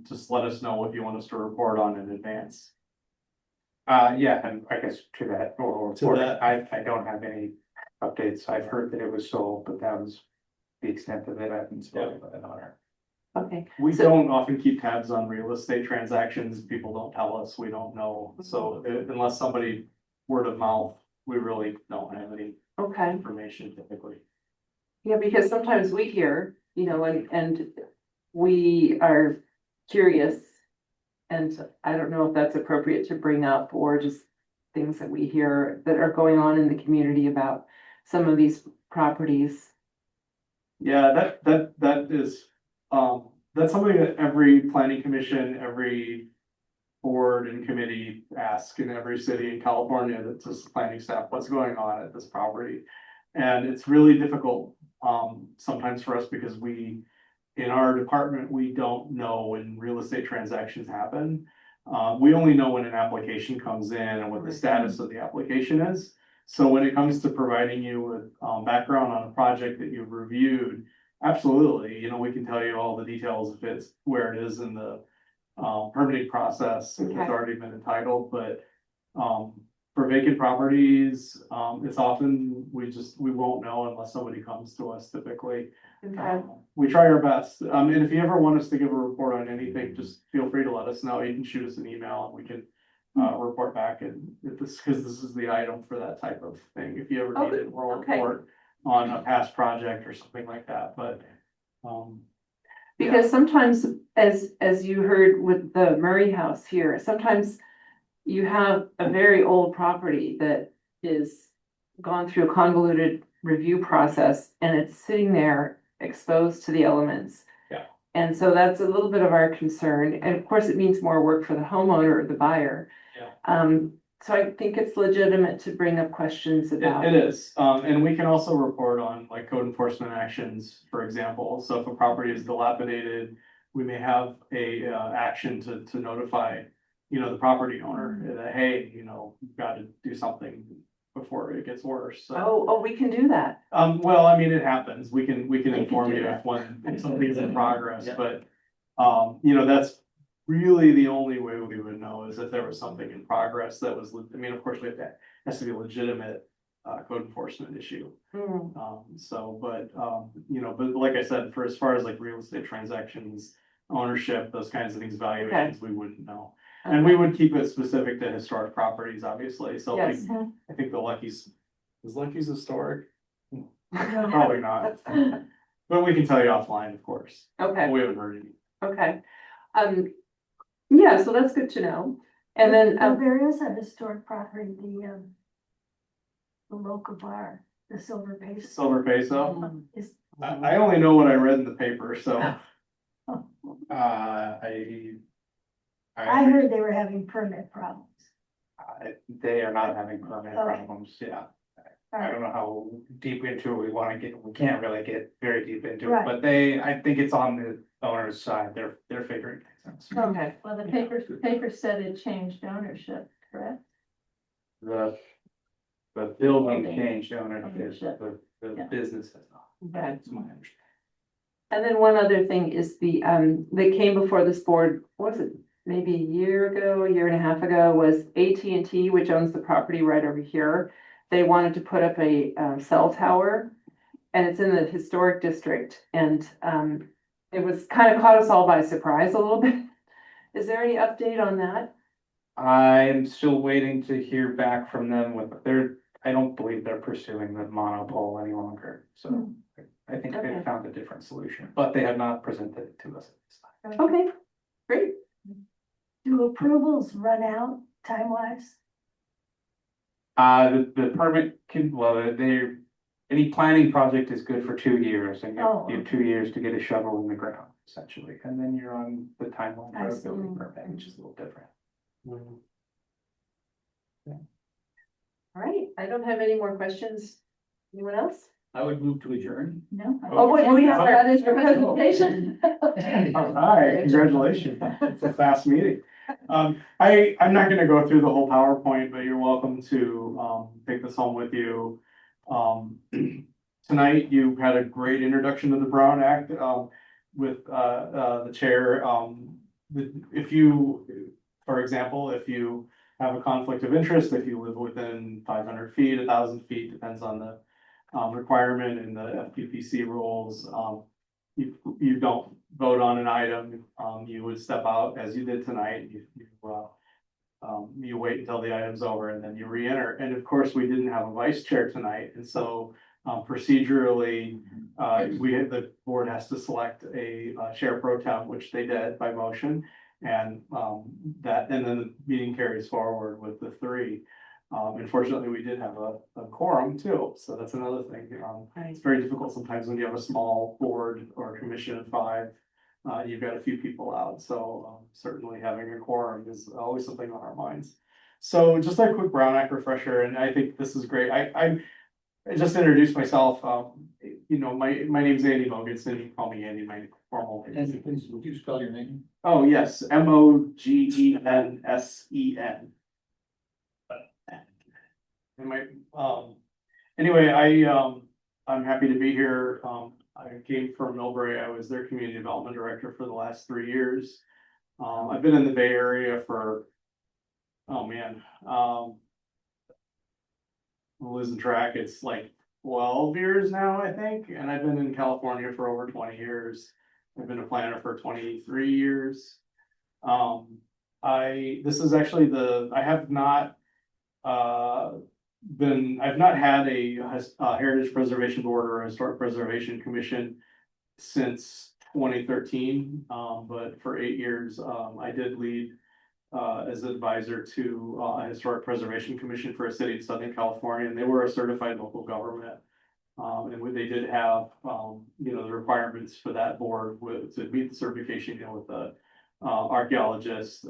Just let us know what you want us to report on in advance. Yeah, and I guess to that oral To report, that. I don't have any updates. I've heard that it was sold, but that was the extent of it. I've been spoken by an owner. Okay, We So- don't often keep tabs on real estate transactions. People don't tell us, we don't know. So unless somebody word of mouth, we really don't have any okay. information typically. Yeah, because sometimes we hear, and we are curious. And I don't know if that's appropriate to bring up, or just things that we hear that are going on in the community about some of these properties. Yeah, that is, that's something that every planning commission, every board and committee ask in every city in California that's just planning staff, what's going on at this property? And it's really difficult, sometimes for us, because in our department, we don't know when real estate transactions happen. We only know when an application comes in and what the status of the application is. So when it comes to providing you with background on a project that you've reviewed, absolutely, we can tell you all the details if it's where it is in the permitting process, if it's Okay. already been entitled, but for vacant properties, it's often, we won't know unless somebody comes to us typically. Okay. We try our best, and if you ever want us to give a report on anything, just feel free to let us know. You can shoot us an email and we can report back, and because this is the item for that type of thing, if you ever need an oral Okay. report on a past project or something like that, but. Because sometimes, as you heard with the Murray House here, sometimes you have a very old property that is gone through a convoluted review process, and it's sitting there exposed to the elements. Yeah. And so that's a little bit of our concern, and of course, it means more work for the homeowner or the buyer. Yeah. So I think it's legitimate to bring up questions about. It is, and we can also report on like code enforcement actions, for example. So if a property is dilapidated, we may have a action to notify, the property owner that, hey, you've got to do something before it gets worse. So, Oh, we can do that. well, I mean, it happens. We can can inform do you that. if something's in progress, Yeah. but that's really the only way we would know is if there was something in progress that was, of course, it has to be a legitimate code enforcement issue. Hmm. But like I said, for as far as like real estate transactions, ownership, those kinds of things, valuations, we wouldn't know. And we would keep it specific to historic properties, obviously. So like, Yes. I think the Lucky's Is Lucky's historic? Probably not, but we can tell you offline, of course. Okay, We haven't heard any. okay. Yeah, so that's good to know. And then, Well, there is a historic property, the local bar, the Silver Pace. Silver Peso. Is, I only know what I read in the paper, so. I I heard they were having permit problems. They are not having permit Okay. problems, yeah. All I right. don't know how deep into it we wanna get, we can't really get very deep into it, Right. but I think it's on the owner's side, they're figuring things out. okay, Well, the paper said it changed ownership, correct? The building Building. changed ownership, Ownership. the Yeah. business has not, okay. that's my understanding. And then one other thing is they came before this board, what was it, maybe a year ago, a year and a half ago, was AT&T, which owns the property right over here. They wanted to put up a cell tower, and it's in the historic district, and it was kind of caught us all by surprise a little bit. Is there any update on that? I'm still waiting to hear back from them I don't believe they're pursuing the monopole any longer, so I think Okay. they've found a different solution, but they have not presented it to us at this time. Okay, great. Do approvals run out time-wise? The permit any planning project is good for 2 years, and Oh, you have 2 years to get a shovel in the ground, essentially, and then you're on the timeline I for a see. building permit, which is a little different. All right, I don't have any more questions. Anyone else? I would move to adjourn. No? Oh, wait, we have that as your presentation. All right, congratulations. It's a fast meeting. I'm not gonna go through the whole PowerPoint, but you're welcome to, take this home with you. Tonight, you had a great introduction to the Brown Act, with, the chair. If you, for example, if you have a conflict of interest, if you live within 500 feet, 1,000 feet, depends on the, requirement in the FPPC rules, you don't vote on an item, you would step out as you did tonight. You wait until the item's over and then you re-enter. And of course, we didn't have a vice chair tonight. And so procedurally, the board has to select a chair pro tem, which they did by motion. And and then the meeting carries forward with the three. Unfortunately, we did have a quorum too, so that's another thing. It's very difficult sometimes when you have a small board or commission of 5. You've got a few people out, so certainly having a quorum is always something on our minds. So just a quick Brown Act refresher, and I think this is great. I just introduced myself. My name's Andy Mogensen. You can call me Andy, my formal name. And please, would you spell your name? Oh, yes, Mogensen. Anyway, I'm happy to be here. I came from Millbrae. I was their community development director for the last 3 years. I've been in the Bay Area for, I'm losing track. It's like 12 years now, I think, and I've been in California for over 20 years. I've been a planner for 23 years. This is actually I have not I've not had a Heritage Preservation Board or a Historic Preservation Commission since 2013. But for 8 years, I did lead as an advisor to a Historic Preservation Commission for a city in Southern California, and they were a certified local government. And they did have, the requirements for that board to meet the certification, with the archaeologist.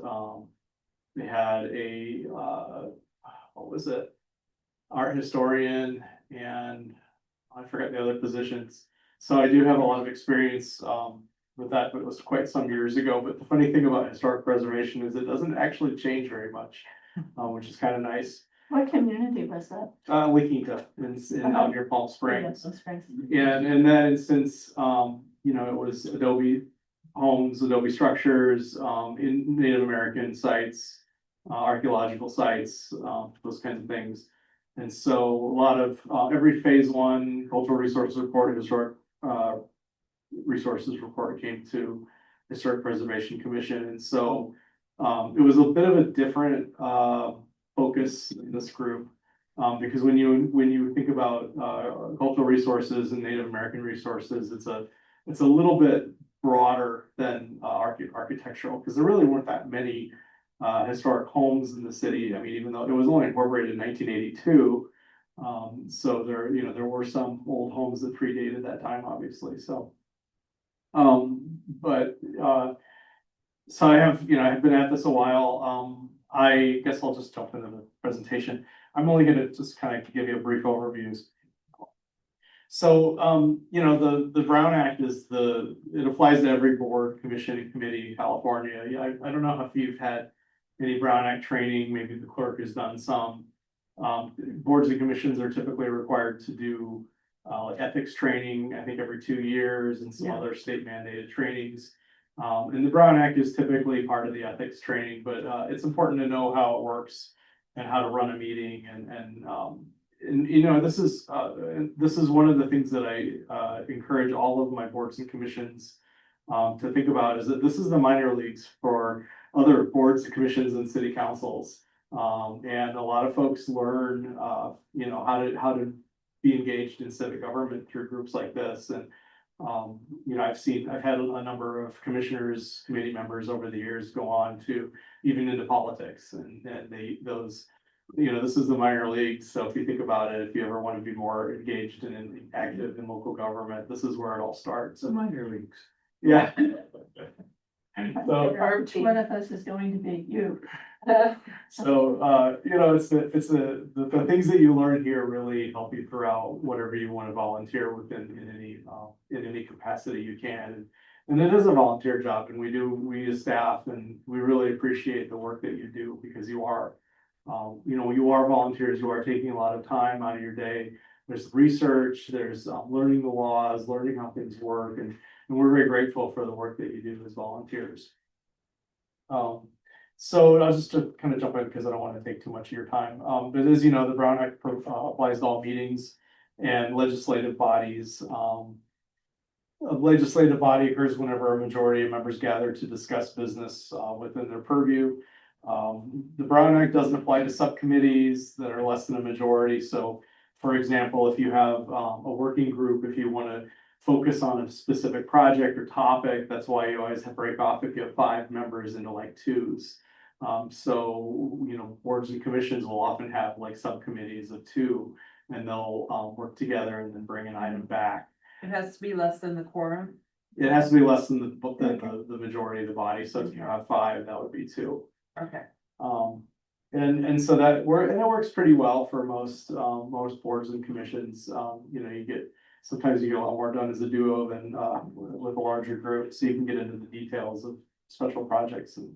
They had a, what was it? Art historian, and I forgot the other positions. So I do have a lot of experience with that, but it was quite some years ago. But the funny thing about historic preservation is it doesn't actually change very much, which is kind of nice. What community was that? La Quinta out near Palm Springs. Palm Springs. Yeah, and in that instance, it was Adobe homes, Adobe structures, in Native American sites, archaeological sites, those kinds of things. And so a lot of, every phase 1 cultural resources report, historic resources report came to Historic Preservation Commission. And so it was a bit of a different focus in this group. Because when you think about, cultural resources and Native American resources, it's a little bit broader than, architectural, because there really weren't that many, historic homes in the city. I mean, even though it was only incorporated in 1982. So there were some old homes that predated that time, obviously, so. So I've been at this a while. I guess I'll just jump into the presentation. I'm only gonna just kind of give you a brief overview. So, the Brown Act it applies to every board, commission, and committee in California. Yeah, I don't know if you've had any Brown Act training, maybe the clerk has done some. Boards and commissions are typically required to do, like ethics training, I think every 2 years, and some Yeah. other state mandated trainings. And the Brown Act is typically part of the ethics training, but, it's important to know how it works and how to run a meeting and this is one of the things that I, encourage all of my boards and commissions, to think about, is that this is the minor leagues for other boards and commissions and city councils. And a lot of folks learn, how to be engaged in civic government through groups like this. And, I've had a number of commissioners, committee members over the years go on to even into politics, and this is the minor leagues. So if you think about it, if you ever want to be more engaged and active in local government, this is where it all starts. The minor leagues. Yeah. So which one of us is going to be you? So, it's the things that you learn here really help you throughout whatever you want to volunteer within in any capacity you can. And it is a volunteer job, and we as staff, and we really appreciate the work that you do, because you are volunteers, you are taking a lot of time out of your day. There's research, there's learning the laws, learning how things work, and we're very grateful for the work that you do as volunteers. So I'll just to kind of jump in, because I don't want to take too much of your time. But as you know, the Brown Act applies to all meetings and legislative bodies. A legislative body occurs whenever a majority of members gather to discuss business within their purview. The Brown Act doesn't apply to subcommittees that are less than a majority. So, for example, if you have a working group, if you want to focus on a specific project or topic, that's why you always have break off if you have 5 members into like 2s. So, boards and commissions will often have like subcommittees of 2, and they'll work together and then bring an item back. It has to be less than the quorum. It has to be less than the majority of the body. So if you have 5, that would be 2. Okay. And so it works pretty well for most boards and commissions. Sometimes you get a lot more done as a duo than with a larger group, so you can get into the details of special projects and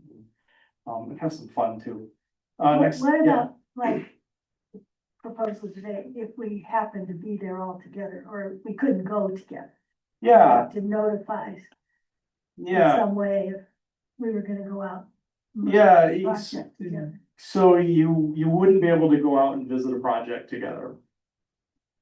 have some fun too. Next, What yeah. about, like, proposals today, if we happen to be there all together, or we couldn't go together? Yeah, To notify in yeah, some way if we were gonna go out. yeah. Project together. So you wouldn't be able to go out and visit a project together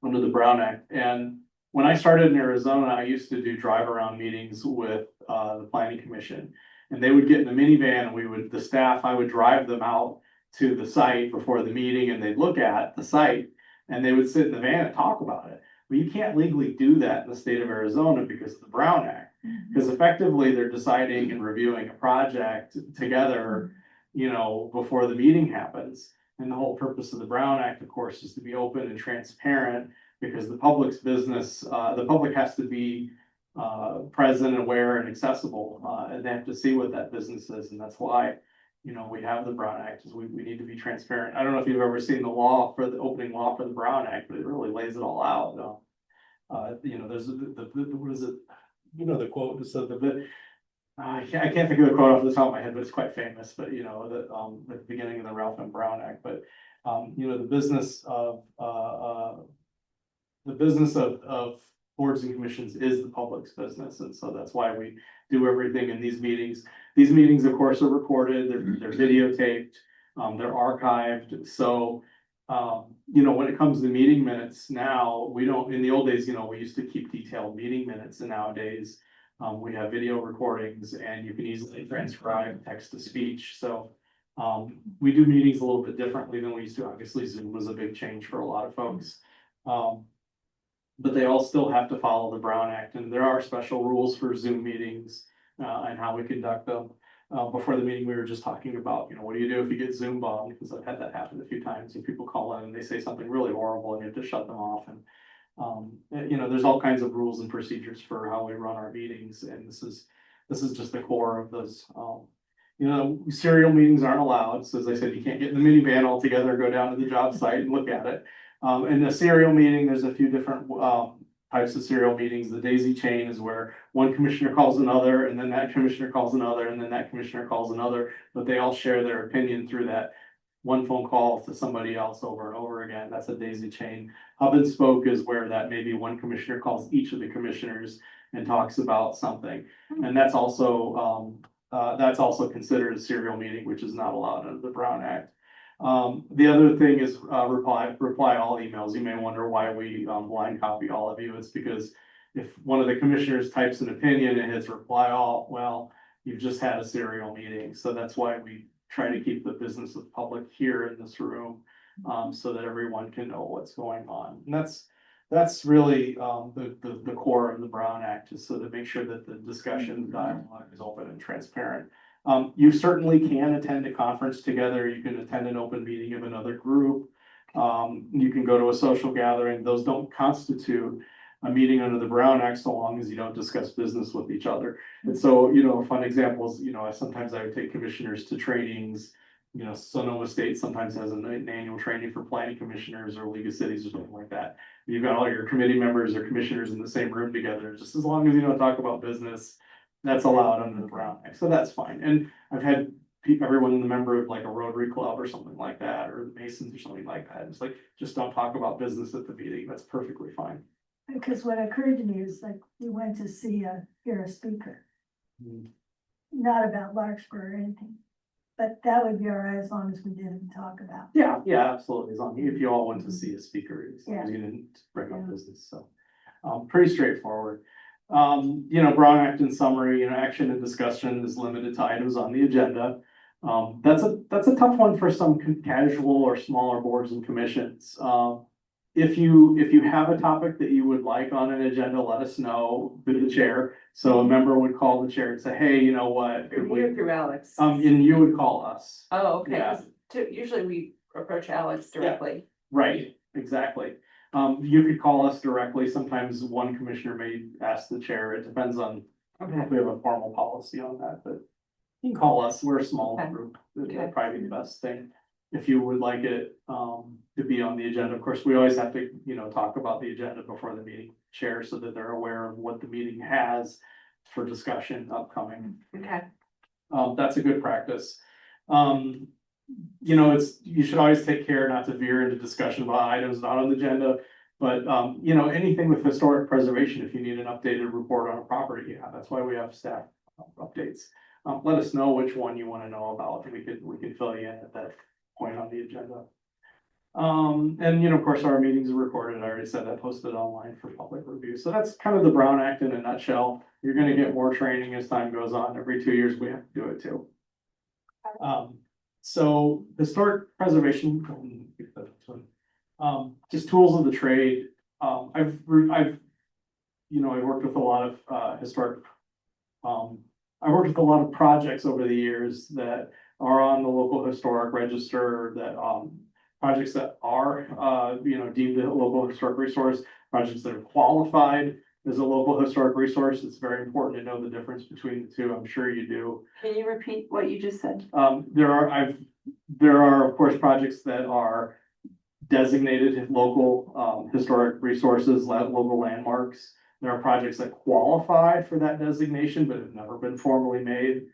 under the Brown Act. And when I started in Arizona, I used to do drive around meetings with the planning commission, and they would get in the minivan, and the staff, I would drive them out to the site before the meeting, and they'd look at the site, and they would sit in the van and talk about it. But you can't legally do that in the state of Arizona because of the Brown Act, because effectively they're deciding and reviewing a project together, before the meeting happens. And the whole purpose of the Brown Act, of course, is to be open and transparent, because the public's business, the public has to be present, aware, and accessible, and they have to see what that business is. And that's why, we have the Brown Act, is we need to be transparent. I don't know if you've ever seen the opening law for the Brown Act, but it really lays it all out. There's what is it? The quote, so I can't think of the quote off the top of my head, but it's quite famous. But the beginning of the Ralph M. Brown Act. But the business of boards and commissions is the public's business, and so that's why we do everything in these meetings. These meetings, of course, are recorded. They're videotaped. They're archived. So when it comes to meeting minutes now, we don't. In the old days, we used to keep detailed meeting minutes, and nowadays. We have video recordings, and you can easily transcribe text to speech. So We do meetings a little bit differently than we used to. Obviously, Zoom was a big change for a lot of folks. But they all still have to follow the Brown Act, and there are special rules for Zoom meetings, and how we conduct them. Before the meeting, we were just talking about, what do you do if you get Zoom bombed? Because I've had that happen a few times, and people call in and they say something really horrible and you have to shut them off. And there's all kinds of rules and procedures for how we run our meetings, and this is just the core of those. Serial meetings aren't allowed, so as I said, you can't get in the minivan all together, go down to the job site and look at it. In the serial meeting, there's a few different types of serial meetings. The daisy chain is where one commissioner calls another, and then that commissioner calls another, and then that commissioner calls another, but they all share their opinion through that one phone call to somebody else over and over again. That's a daisy chain. Hub and spoke is where that maybe one commissioner calls each of the commissioners and talks about something. And that's also considered a serial meeting, which is not allowed under the Brown Act. The other thing is reply all emails. You may wonder why we blind copy all of you. It's because if one of the commissioners types an opinion and hits reply all, well, you've just had a serial meeting. So that's why we try to keep the business of the public here in this room, so that everyone can know what's going on. And that's really the core of the Brown Act, is so to make sure that the discussion dialogue is open and transparent. You certainly can attend a conference together. You can attend an open meeting of another group. You can go to a social gathering. Those don't constitute a meeting under the Brown Act so long as you don't discuss business with each other. And so, fun examples, sometimes I would take commissioners to trainings. Sonoma State sometimes has an annual training for planning commissioners or League of Cities or something like that. You've got all your committee members or commissioners in the same room together, just as long as you don't talk about business. That's allowed under the Brown Act, so that's fine. And I've had everyone in the member of like a Rotary Club or something like that, or the Masons or something like that. It's like, just don't talk about business at the meeting. That's perfectly fine. Because what occurred to me is like, we went to hear a speaker, not about Larkspur or anything. But that would be all right as long as we didn't talk about. Yeah, absolutely. As long as if you all went to see a speaker, as long as you didn't bring up business, so. Pretty straightforward. Brown Act in summary, action and discussion is limited to items on the agenda. That's a tough one for some casual or smaller boards and commissions. If you have a topic that you would like on an agenda, let us know through the chair. So a member would call the chair and say, hey, you know what? Through Alex. And you would call us. Oh, okay. Yeah. Usually we approach Alex directly. Right, exactly. You could call us directly. Sometimes one commissioner may ask the chair. It depends on if we have a formal policy on that, but you can call us. We're a small group. That'd probably be the best thing. If you would like it to be on the agenda, of course, we always have to, talk about the agenda before the meeting chair so that they're aware of what the meeting has for discussion upcoming. Okay. That's a good practice. You should always take care not to veer into discussion about items not on the agenda. But, anything with historic preservation, if you need an updated report on a property, that's why we have staff updates. Let us know which one you want to know about, and we could fill you in at that point on the agenda. And of course, our meetings are recorded. I already said that, posted online for public review. So that's kind of the Brown Act in a nutshell. You're going to get more training as time goes on. Every 2 years, we have to do it too. So historic preservation, just tools of the trade. I've worked with a lot of historic. I've worked with a lot of projects over the years that are on the local historic register. That projects that are deemed a local historic resource. Projects that are qualified as a local historic resource. It's very important to know the difference between the two. I'm sure you do. Can you repeat what you just said? There are of course projects that are designated local historic resources, local landmarks. There are projects that qualify for that designation but have never been formally made.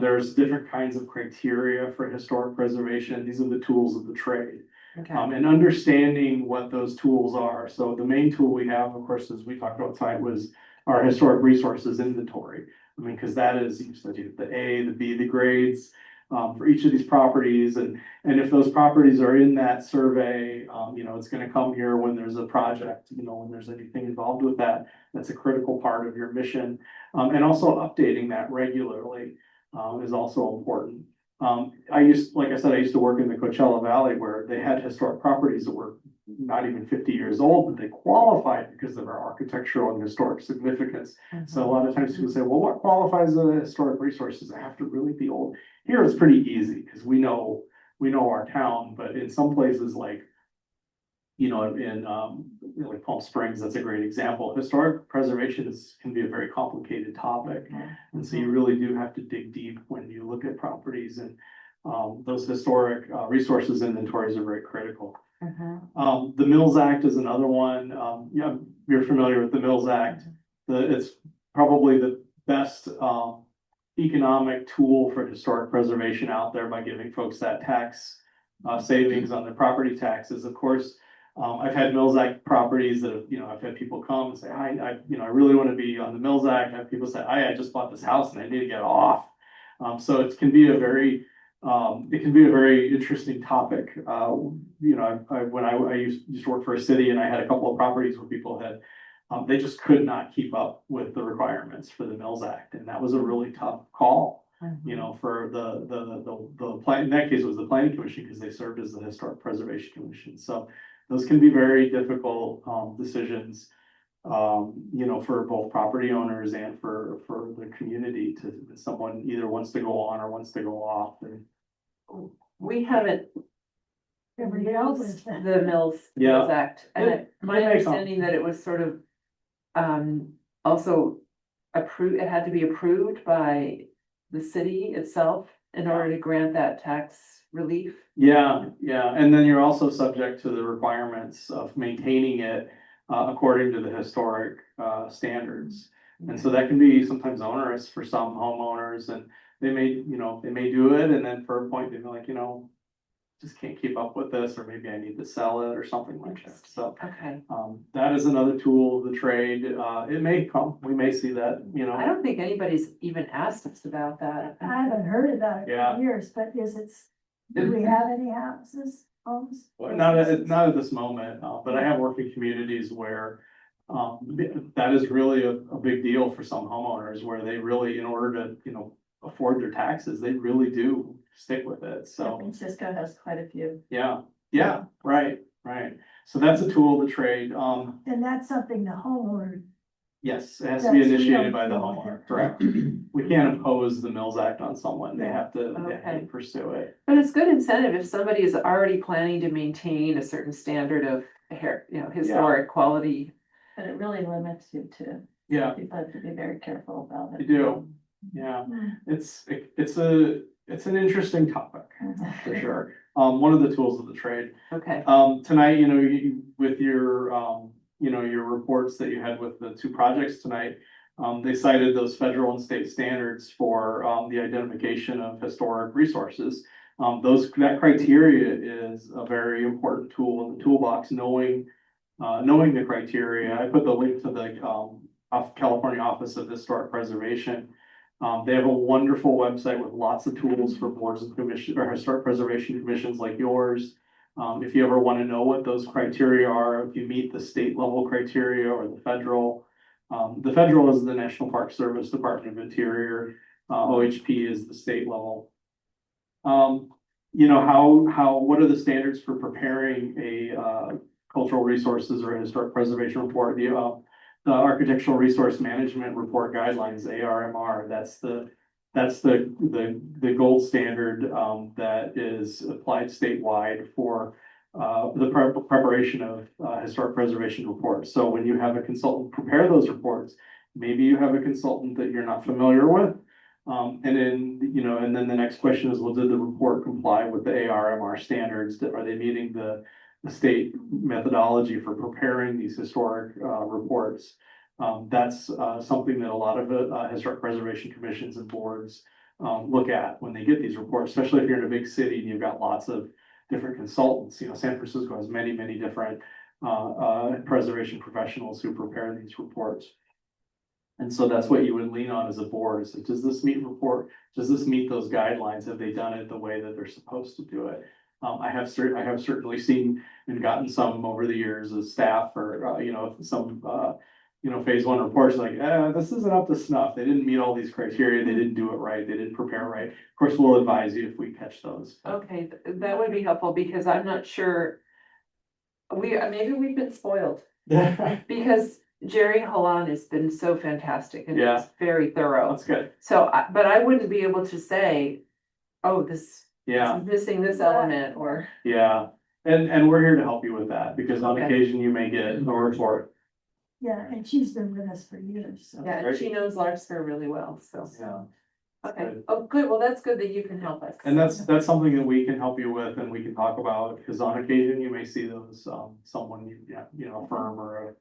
There's different kinds of criteria for historic preservation. These are the tools of the trade. Okay. And understanding what those tools are. So the main tool we have, of course, as we talked about tonight, was our historic resources inventory. Because that is, you said the A, the B, the grades for each of these properties. And if those properties are in that survey, it's going to come here when there's a project, when there's anything involved with that. That's a critical part of your mission. And also updating that regularly is also important. like I said, I used to work in the Coachella Valley where they had historic properties that were not even 50 years old, but they qualified because of our architectural and historic significance. So a lot of times people say, well, what qualifies as a historic resource? Does it have to really be old? Here it's pretty easy because we know our town, but in some places like, like Palm Springs, that's a great example. Historic preservation can be a very complicated topic. And so you really do have to dig deep when you look at properties, and those historic resources inventories are very critical. The Mills Act is another one. You're familiar with the Mills Act. It's probably the best economic tool for historic preservation out there by giving folks that tax savings on their property taxes. Of course, I've had Mills Act properties that have, I've had people come and say, I really want to be on the Mills Act. I have people say, I just bought this house and I need to get off. So it can be a very interesting topic. When I used to work for a city, and I had a couple of properties where people had, they just could not keep up with the requirements for the Mills Act, and that was a really tough call. For the plan, in that case, it was the Planning Commission because they served as the Historic Preservation Commission. So those can be very difficult decisions, for both property owners and for the community to, someone either wants to go on or wants to go off. And We haven't Everybody else used is. the Mills Yeah. Act, and my It may come. understanding that it was sort of also approved, it had to be approved by the city itself in order to grant that tax relief. Yeah, and then you're also subject to the requirements of maintaining it according to the historic standards. And so that can be sometimes onerous for some homeowners, and they may do it, and then for a point, they'd be like, just can't keep up with this, or maybe I need to sell it or something like that. So Okay, that is another tool of the trade. It may come, we may see that, I don't think anybody's even asked us about that. I haven't heard about it Yeah. for years, but do we have any houses, homes? Well, not at this moment, but I have worked in communities where that is really a big deal for some homeowners, where they really, in order to, afford their taxes, they really do stick with it. San So, Francisco has quite a few. yeah, right. So that's a tool of the trade. And that's something the homeowner, Yes, it has to be Yes, we initiated don't by the deal with homeowner, it. correct? We can't impose the Mills Act on someone. They have to Okay. pursue it. But it's good incentive if somebody is already planning to maintain a certain standard of historic quality. But it really limits you to, Yeah, people have to be very careful about it. you do. Yeah, it's an interesting topic for sure. One of the tools of the trade. Okay, Tonight, with your, your reports that you had with the two projects tonight, they cited those federal and state standards for, the identification of historic resources. That criteria is a very important tool in the toolbox, knowing the criteria. I put the link to the, California Office of Historic Preservation. They have a wonderful website with lots of tools for boards and commission or historic preservation commissions like yours. If you ever want to know what those criteria are, if you meet the state level criteria or the federal is the National Park Service, Department of Interior, OHP is the state level. What are the standards for preparing a cultural resources or a historic preservation report? The Architectural Resource Management Report Guidelines, ARMR, that's the gold standard that is applied statewide for the preparation of historic preservation reports. So when you have a consultant prepare those reports, maybe you have a consultant that you're not familiar with. And then the next question is, well, did the report comply with the ARMR standards? Are they meeting the state methodology for preparing these historic reports? That's something that a lot of historic preservation commissions and boards look at when they get these reports, especially if you're in a big city and you've got lots of different consultants. San Francisco has many different preservation professionals who prepare these reports. And so that's what you would lean on as a board, is does this meet those guidelines? Have they done it the way that they're supposed to do it? I have certainly seen and gotten some over the years as staff, or some phase one reports like, this isn't up to snuff. They didn't meet all these criteria. They didn't do it right. They didn't prepare right. Of course, we'll advise you if we catch those. Okay, that would be helpful because I'm not sure. Maybe we've been spoiled because Jerry Holland has been so fantastic and Yeah. it's very thorough. That's good. So, but I wouldn't be able to say, oh, this Yeah, is missing this element or. yeah. And we're here to help you with that because on Okay. occasion you may get a report. Yeah, and she's been with us for years, so. Yeah, and she knows Larkspur really well, so. Yeah. Okay, Good. oh, good, well, that's good that you can help us. And that's something that we can help you with and we can talk about, because on occasion you may see those, someone, a firm or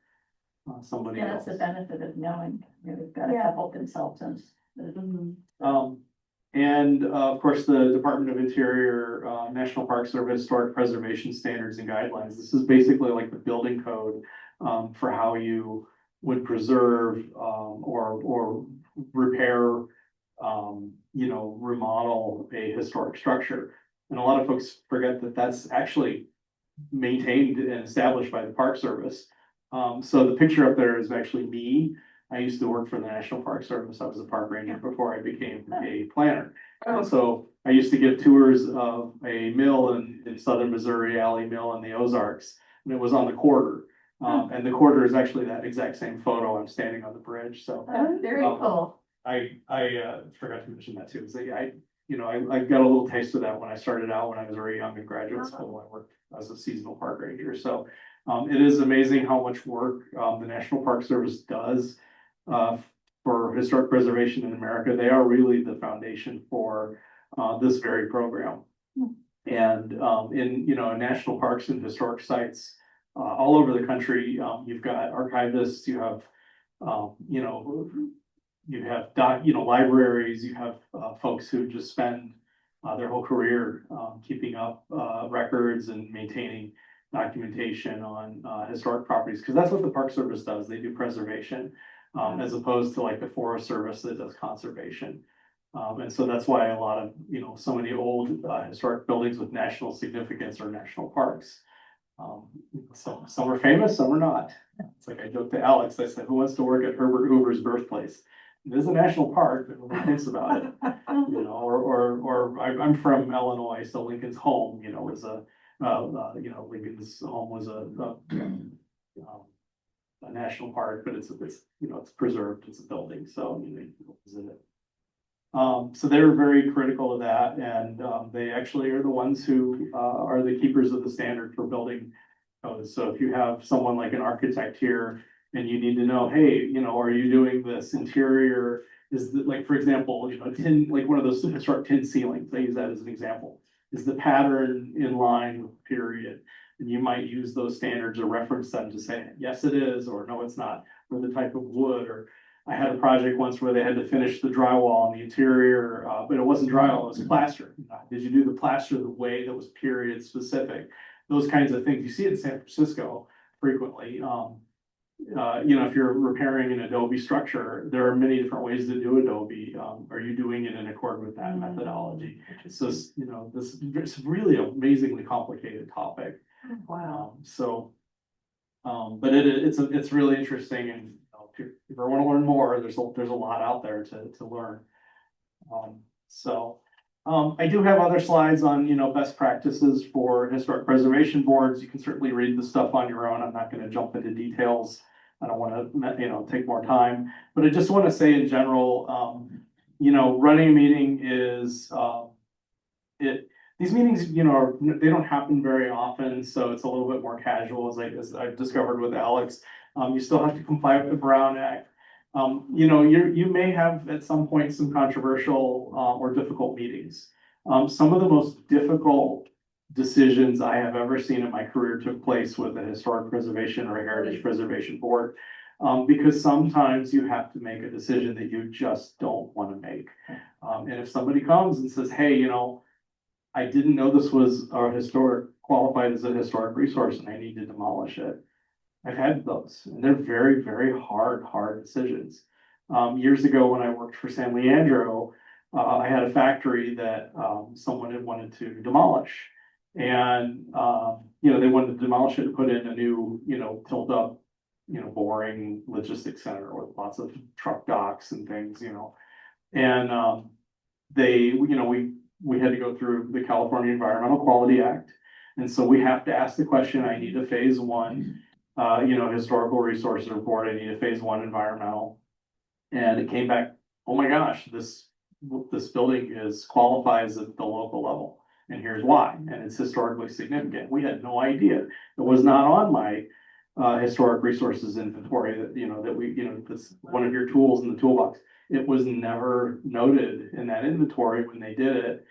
somebody Yeah, else. that's the benefit of knowing, we've got a Yeah. couple consultants. And of course, the Department of Interior, National Park Service Historic Preservation Standards and Guidelines. This is basically like the building code for how you would preserve or repair, remodel a historic structure. And a lot of folks forget that that's actually maintained and established by the Park Service. So the picture up there is actually me. I used to work for the National Park Service. I was a park ranger before I became a planner. Oh. So I used to give tours of a mill in southern Missouri, Alley Mill in the Ozarks, and it was on the quarter. And the quarter is actually that exact same photo. I'm standing on the bridge, so. Very cool. I forgot to mention that too. So I got a little taste of that when I started out, when I was very young in graduate school. I worked as a seasonal park ranger. So it is amazing how much work the National Park Service does for historic preservation in America. They are really the foundation for this very program. And in national parks and historic sites all over the country, you've got archivists, you have libraries, you have folks who just spend their whole career keeping up records and maintaining documentation on historic properties, because that's what the Park Service does. They do preservation as opposed to like the Forest Service that does conservation. And so that's why a lot of, so many old historic buildings with national significance are national parks. So some are famous, some are not. It's like I joked to Alex, I said, who wants to work at Herbert Hoover's birthplace? It is a national park, but nobody thinks about it. Or I'm from Illinois, so Lincoln's home, was Lincoln's home was a national park, but it's preserved, it's a building, so you can visit it. So they're very critical of that, and they actually are the ones who are the keepers of the standard for building codes. So if you have someone like an architect here and you need to know, hey, are you doing this interior? Is that, like, for example, tin, like one of those historic tin ceilings, I use that as an example. Is the pattern in line with the period? And you might use those standards or reference them to say, yes, it is, or no, it's not, or the type of wood. Or I had a project once where they had to finish the drywall on the interior, but it wasn't drywall, it was plaster. Did you do the plaster the way that was period specific? Those kinds of things. You see it in San Francisco frequently. If you're repairing an adobe structure, there are many different ways to do adobe. Are you doing it in accord with that methodology? So, it's really an amazingly complicated topic. Wow. But it's really interesting, and if you ever want to learn more, there's a lot out there to learn. I do have other slides on, best practices for historic preservation boards. You can certainly read the stuff on your own. I'm not going to jump into details. I don't want to, take more time, but I just want to say in general, running a meeting is, these meetings, they don't happen very often, so it's a little bit more casual, as I've discovered with Alex. You still have to comply with the Brown Act. You may have at some point some controversial or difficult meetings. Some of the most difficult decisions I have ever seen in my career took place with a historic preservation or a heritage preservation board. Because sometimes you have to make a decision that you just don't want to make. And if somebody comes and says, hey, I didn't know this was qualified as a historic resource and I need to demolish it. I've had those, and they're very, very hard decisions. Years ago, when I worked for San Leandro, I had a factory that someone had wanted to demolish. And, they wanted to demolish it and put in a new, tilt up, boring logistics center with lots of truck docks and things, And, we had to go through the California Environmental Quality Act. And so we have to ask the question, I need a phase one, historical resources report, I need a phase one environmental. And it came back, oh my gosh, this building qualifies at the local level. And here's why, and it's historically significant. We had no idea. It was not on my historic resources inventory that's one of your tools in the toolbox. It was never noted in that inventory when they did it.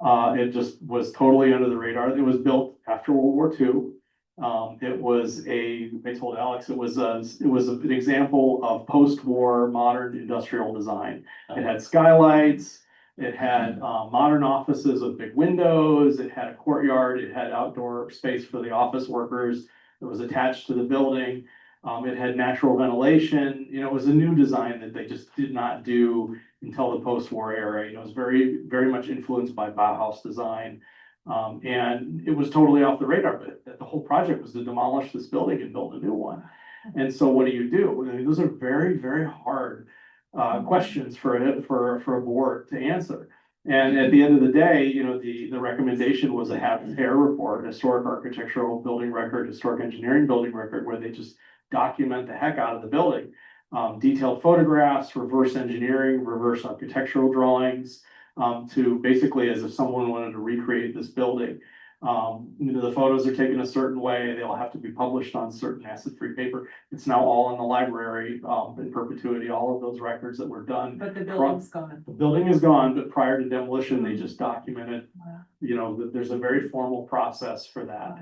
It just was totally under the radar. It was built after World War II. I told Alex, it was an example of post-war modern industrial design. It had skylights, it had modern offices with big windows, it had a courtyard, it had outdoor space for the office workers. It was attached to the building. It had natural ventilation. It was a new design that they just did not do until the post-war era. It was very, very much influenced by Bauhaus design. And it was totally off the radar, but the whole project was to demolish this building and build a new one. And so what do you do? I mean, those are very, very hard questions for a board to answer. And at the end of the day, the recommendation was a HABIT report, historic architectural building record, historic engineering building record, where they just document the heck out of the building. Detailed photographs, reverse engineering, reverse architectural drawings, to basically as if someone wanted to recreate this building. The photos are taken a certain way, they'll have to be published on certain acid-free paper. It's now all in the library in perpetuity, all of those records that were done. But the building's gone. The building is gone, but prior to demolition, they just documented, Wow. there's a very formal process for that.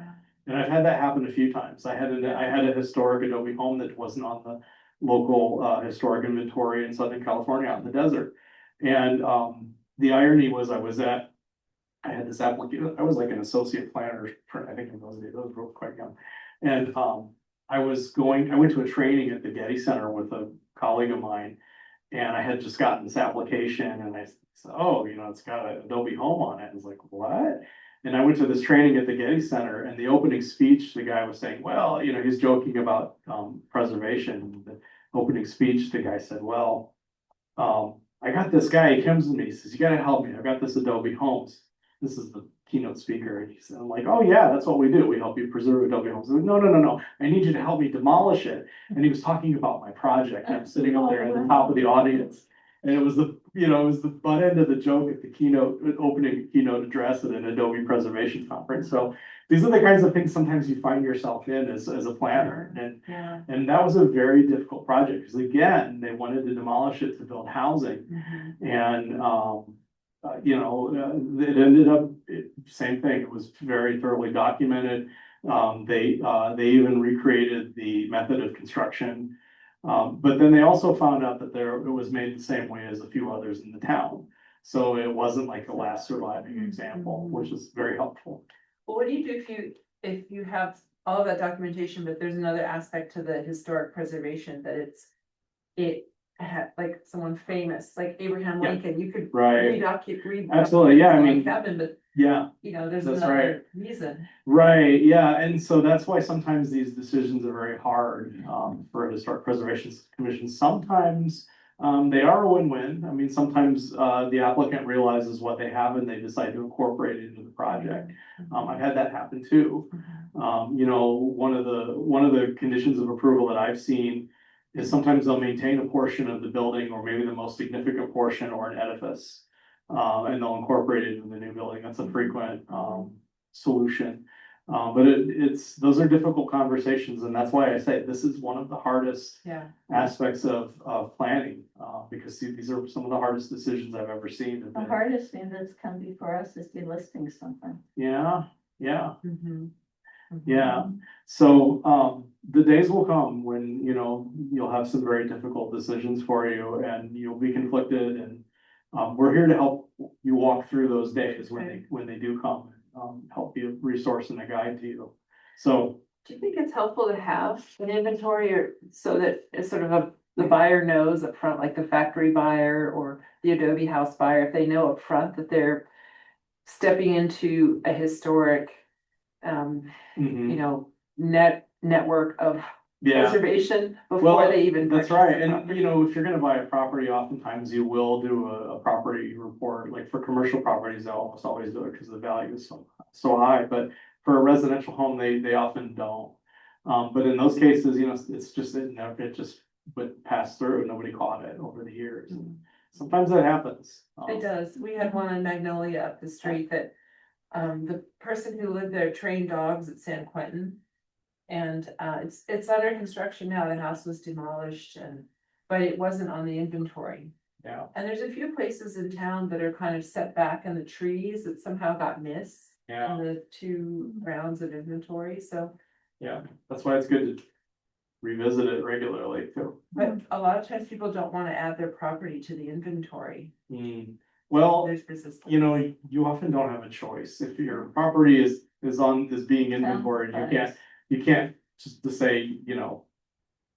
And I've had that happen a few times. I had a historic Adobe home that wasn't on the local historic inventory in Southern California out in the desert. And the irony was I had this applicant, I was like an associate planner, I think in those days, I was real quite young. And I went to a training at the Getty Center with a colleague of mine. And I had just gotten this application and I said, oh, it's got an Adobe home on it. I was like, what? And I went to this training at the Getty Center, and the opening speech, the guy was saying, well, he's joking about preservation. The opening speech, the guy said, well, I got this guy, he comes to me, he says, you gotta help me. I've got this Adobe Homes. This is the keynote speaker. And he said, I'm like, oh yeah, that's what we do. We help you preserve Adobe Homes. I'm like, no. I need you to help me demolish it. And he was talking about my project. And I'm sitting up there at the top of the audience. And it was the butt end of the joke at the opening keynote address at an Adobe preservation conference. So these are the kinds of things sometimes you find yourself in as a planner. And that was a very difficult project because again, they wanted to demolish it to build housing. And, it ended up, same thing. It was very thoroughly documented. They even recreated the method of construction. But then they also found out that it was made the same way as a few others in the town. So it wasn't like the last surviving example, which is very helpful. Well, what do you do if you have all of that documentation, but there's another aspect to the historic preservation that it had like someone famous, like Abraham Yeah. Lincoln, you could Right. read. Absolutely, yeah, I mean, Kevin, but yeah. there's That's another reason. Right, yeah, and so that's why sometimes these decisions are very hard for a historic preservation commission. Sometimes they are a win-win. I mean, sometimes the applicant realizes what they have and they decide to incorporate it into the project. I've had that happen too. One of the conditions of approval that I've seen is sometimes they'll maintain a portion of the building or maybe the most significant portion or an edifice. And they'll incorporate it into the new building. That's a frequent solution. But those are difficult conversations, and that's why I say this is one of the hardest aspects of planning, because these are some of the hardest decisions I've ever seen. The hardest thing that's come before us is delisting something. Yeah. Mhm. Yeah, so the days will come when, you'll have some very difficult decisions for you and you'll be conflicted and we're here to help you walk through those days when they do come, help you resource and a guide to you. So. Do you think it's helpful to have an inventory or so that it's sort of the buyer knows up front, like the factory buyer or the Adobe house buyer, if they know up front that they're stepping into a historic, Mhm. network of Yeah. preservation Well, before they even. that's purchase right, the and property. you know, if you're gonna buy a property, oftentimes you will do a property report, like for commercial properties, they'll almost always do it because the value is so high, but for a residential home, they often don't. But in those cases, you know, it's just, it just would pass through, and nobody caught it over the years. And sometimes that happens. It does. We had one on Magnolia up the street that, the person who lived there trained dogs at San Quentin. And, it's under construction now. The house was demolished but it wasn't on the inventory. Yeah, And there's a few places in town that are kind of set back in the trees that somehow got missed yeah, in the 2 rounds of inventory, so. yeah, that's why it's good to revisit it regularly too. But a lot of times people don't wanna add their property to the inventory. Well, There's resistance. you know, you often don't have a choice. If your property is being inventoried, you can't just to say, you know,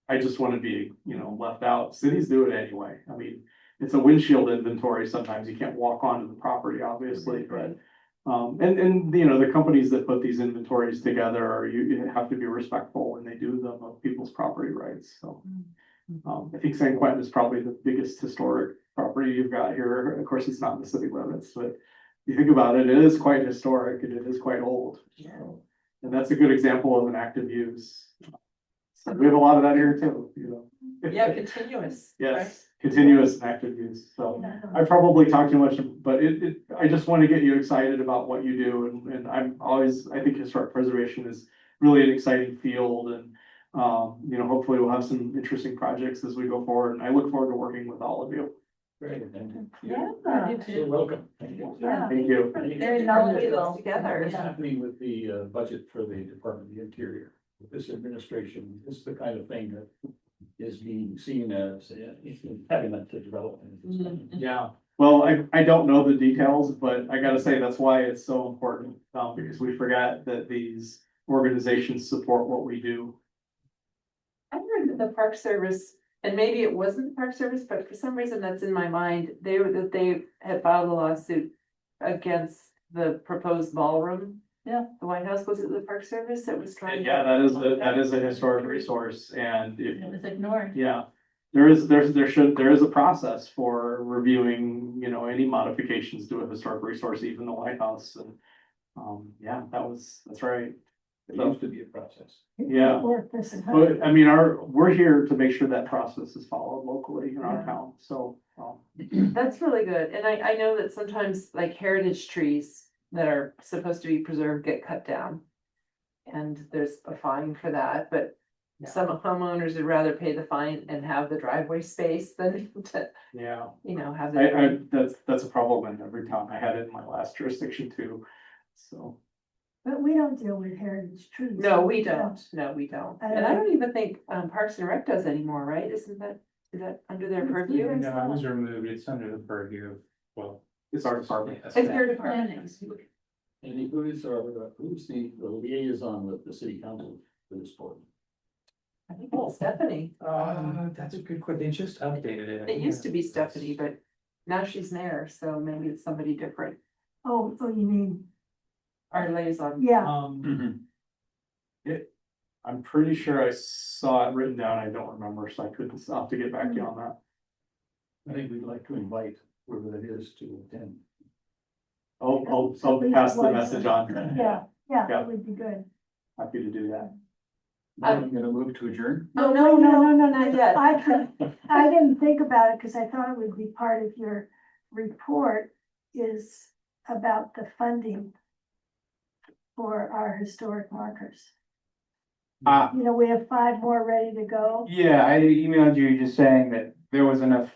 I just want to be, you know, left out. Cities do it anyway. I mean, it's a windshield inventory. Sometimes you can't walk onto the property, obviously, but and you know, the companies that put these inventories together are, you have to be respectful when they do them of people's property rights, so. I think San Quentin is probably the biggest historic property you've got here. Of course, it's not in the city limits, but you think about it, it is quite historic and it is quite old. So, and that's a good example of an active use. So we have a lot of that here too, you know. Yeah, continuous. Yes, continuous and active use. So I probably talk too much, but I just want to get you excited about what you do, and I think historic preservation is really an exciting field, and you know, hopefully we'll have some interesting projects as we go forward, and I look forward to working with all of you. Great, thank you. Yeah. So welcome. Thank you. Yeah. Thank you. Very knowledgeable together. What's happening with the budget for the Department of the Interior? With this administration, this is the kind of thing that is being seen as an impediment to development. Yeah, well, I don't know the details, but I gotta say, that's why it's so important, because we forget that these organizations support what we do. I heard that the Park Service, and maybe it wasn't the Park Service, but for some reason that's in my mind, they had filed a lawsuit against the proposed ballroom. Yeah. The White House, was it the Park Service that was trying? And yeah, that is a historic resource, and It was ignored. yeah. There is a process for reviewing, you know, any modifications to a historic resource, even the White House, and yeah, that's right. It used to be a process. Yeah. Work this and But I mean, we're here to make sure that process is followed locally in our town, so. That's really good, and I know that sometimes like heritage trees that are supposed to be preserved get cut down. And there's a fine for that, but some homeowners would rather pay the fine and have the driveway space than to, Yeah, you know, have. that's a problem in every town. I had it in my last jurisdiction too, so. But we don't deal with heritage trees. No, we don't, no, we don't, I and I don't- don't even think Parks and Rec does anymore, right? Is that under their purview? No, I was removed. It's under the purview of, well, It's our department. It's their department. And who's the liaison with the city council for this board? I think it's Stephanie. That's a good question. They just updated it. It used to be Stephanie, but now she's mayor, so maybe it's somebody different. Oh, you mean, Our liaison. yeah, I'm pretty sure I saw it written down. I don't remember, so I'll have to get back to you on that. I think we'd like to invite whoever that is to attend. I'll pass the message on. yeah, Yeah. that would be good. Happy to do that. I'm gonna move to adjourn. Oh, no, not yet. I didn't think about it because I thought it would be part of your report is about the funding for our historic markers. You know, we have 5 more ready to go. Yeah, I emailed you just saying that there was enough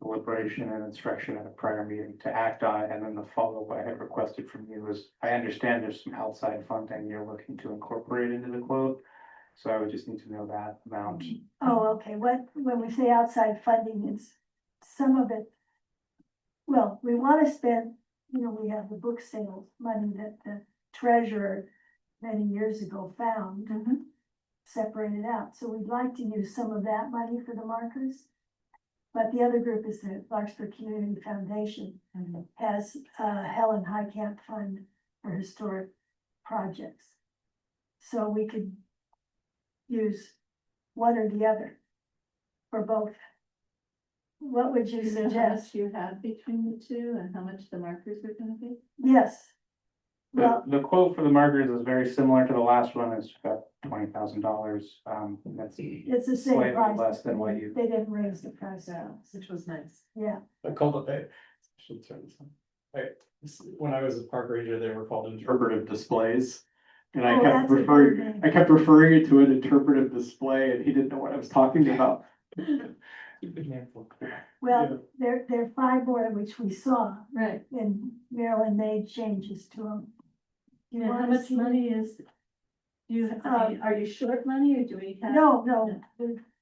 deliberation and instruction at a prior meeting to act on it, and then the follow-up I had requested from you was, I understand there's some outside funding you're looking to incorporate into the quote. So I would just need to know that amount. Oh, okay, when we say outside funding, it's some of it. Well, we want to spend, you know, we have the book sales money that the treasurer many years ago found. Separated out, so we'd like to use some of that money for the markers. But the other group is the Larkspur Community Foundation, has Helen Highcamp Fund for historic projects. So we could use one or the other? For both? What would you Do you know how suggest? much you have between the two and how much the markers are gonna be? Yes. The, Well, the quote for the markers is very similar to the last one, it's about $20,000, that's it's the same slightly price. less than what you. They didn't raise the price, Which was nice. yeah. I called it, I should turn this on. When I was a park ranger, they were called interpretive displays. And I Oh, kept that's a good referring, name. I kept referring it to an interpretive display and he didn't know what I was talking about. Well, there are 5 more which we saw, Right, and Marilyn made changes to them. You and how wanna much see- money is, are you short money or do we have? No,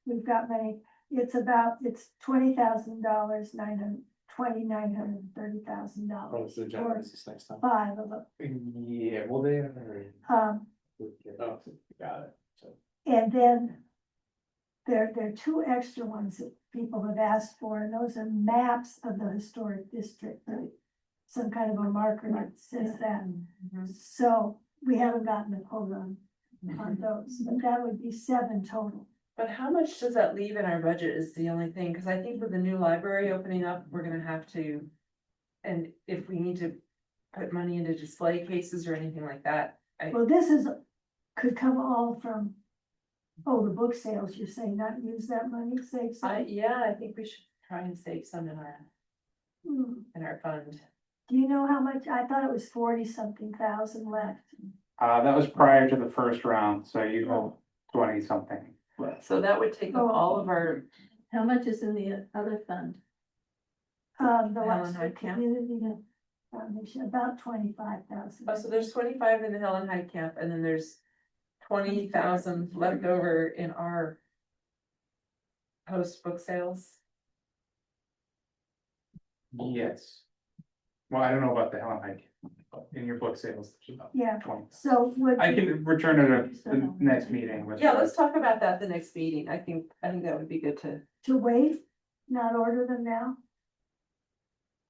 we've got money, it's $20,000, $930,000. the Genesis next time. 5 of them, Yeah, well, they. um, Oh, got it, so. and then. There are 2 extra ones that people have asked for, and those are maps of the historic district. Some kind of a marker that says that, so we haven't gotten a quote on those, but that would be 7 total. But how much does that leave in our budget is the only thing, because I think with the new library opening up, we're gonna have to. And if we need to put money into display cases or anything like that, Well, could come all from, the book sales, you're saying, not use that money, save some? yeah, I think we should try and save some Hmm. in our fund. Do you know how much? I thought it was 40-something thousand left. That was prior to the first round, so you have 20-something left. So that would take up all of our, How much is in the other fund? The Helen Webster Hyde Camp? Community Foundation, about 25,000. oh, so there's 25 in the Helen Hyde Camp, and then there's 20,000 left over in our post book sales. Yes. Well, I don't know about the Helen Hike, but in your book sales, there's about Yeah, 20. so would. I you- can return it at the next meeting with. Yeah, let's talk about that the next meeting. I think that would be good to. To wait, not order them now?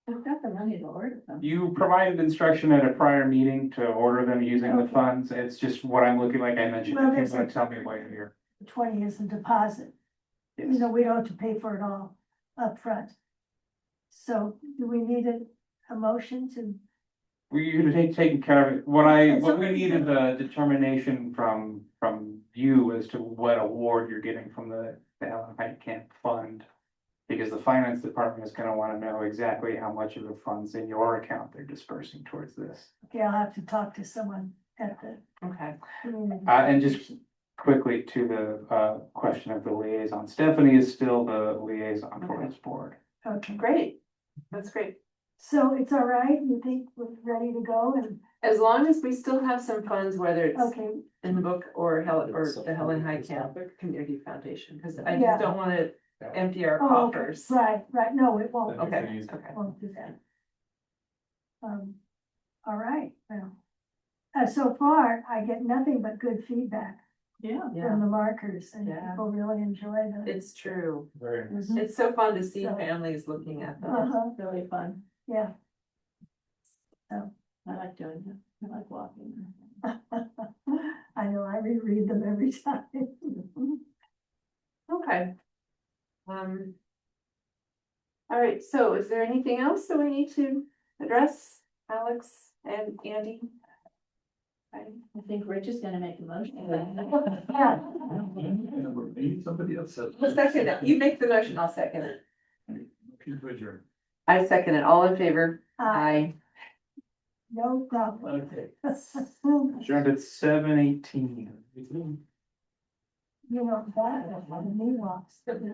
We've got the money to order them. You provided instruction at a prior meeting to order them using the Okay. funds, it's just what I'm looking, like I mentioned, Well, if there's you want a- to tell me what you're. 20 is a deposit. You Yes. know, we don't have to pay for it all up front. So do we need a motion to, You're taking care of it, what It's we already need is a determination from you as to what award you're getting from the Helen Hike Camp Fund. Because the finance department is gonna wanna know exactly how much of the funds in your account they're dispersing towards this. okay, I'll have to talk to someone at the Okay. community. And just quickly to the question of the liaison, Stephanie is still the liaison for this board. Okay, Great. That's great. so it's all right, you think we're ready to go and, As long as we still have some funds, whether it's okay, in the book or the Helen Hyde Camp Community Foundation, because I Yeah. just don't want to empty our oh, okay, coffers. right, no, it won't. Okay, It okay. Won't do that. All right, well, so far, I get nothing but good feedback Yeah. from the markers, and Yeah. people really enjoy them. It's true. Very. Mhm. It's so fun to see So- families looking at them. Uh-huh, Really fun. yeah. I like doing it. I like walking. I know, I reread them every time. Okay. All right, so is there anything else that we need to address, Alex and Andy? I think Rich is gonna make a motion. Yeah. Somebody else said. I'll second it. You make the motion, I'll second it. Keep adjourned. I second it. All in favor? Aye. No problem. Okay. Adjourned at 7:18. You know, that, me walks.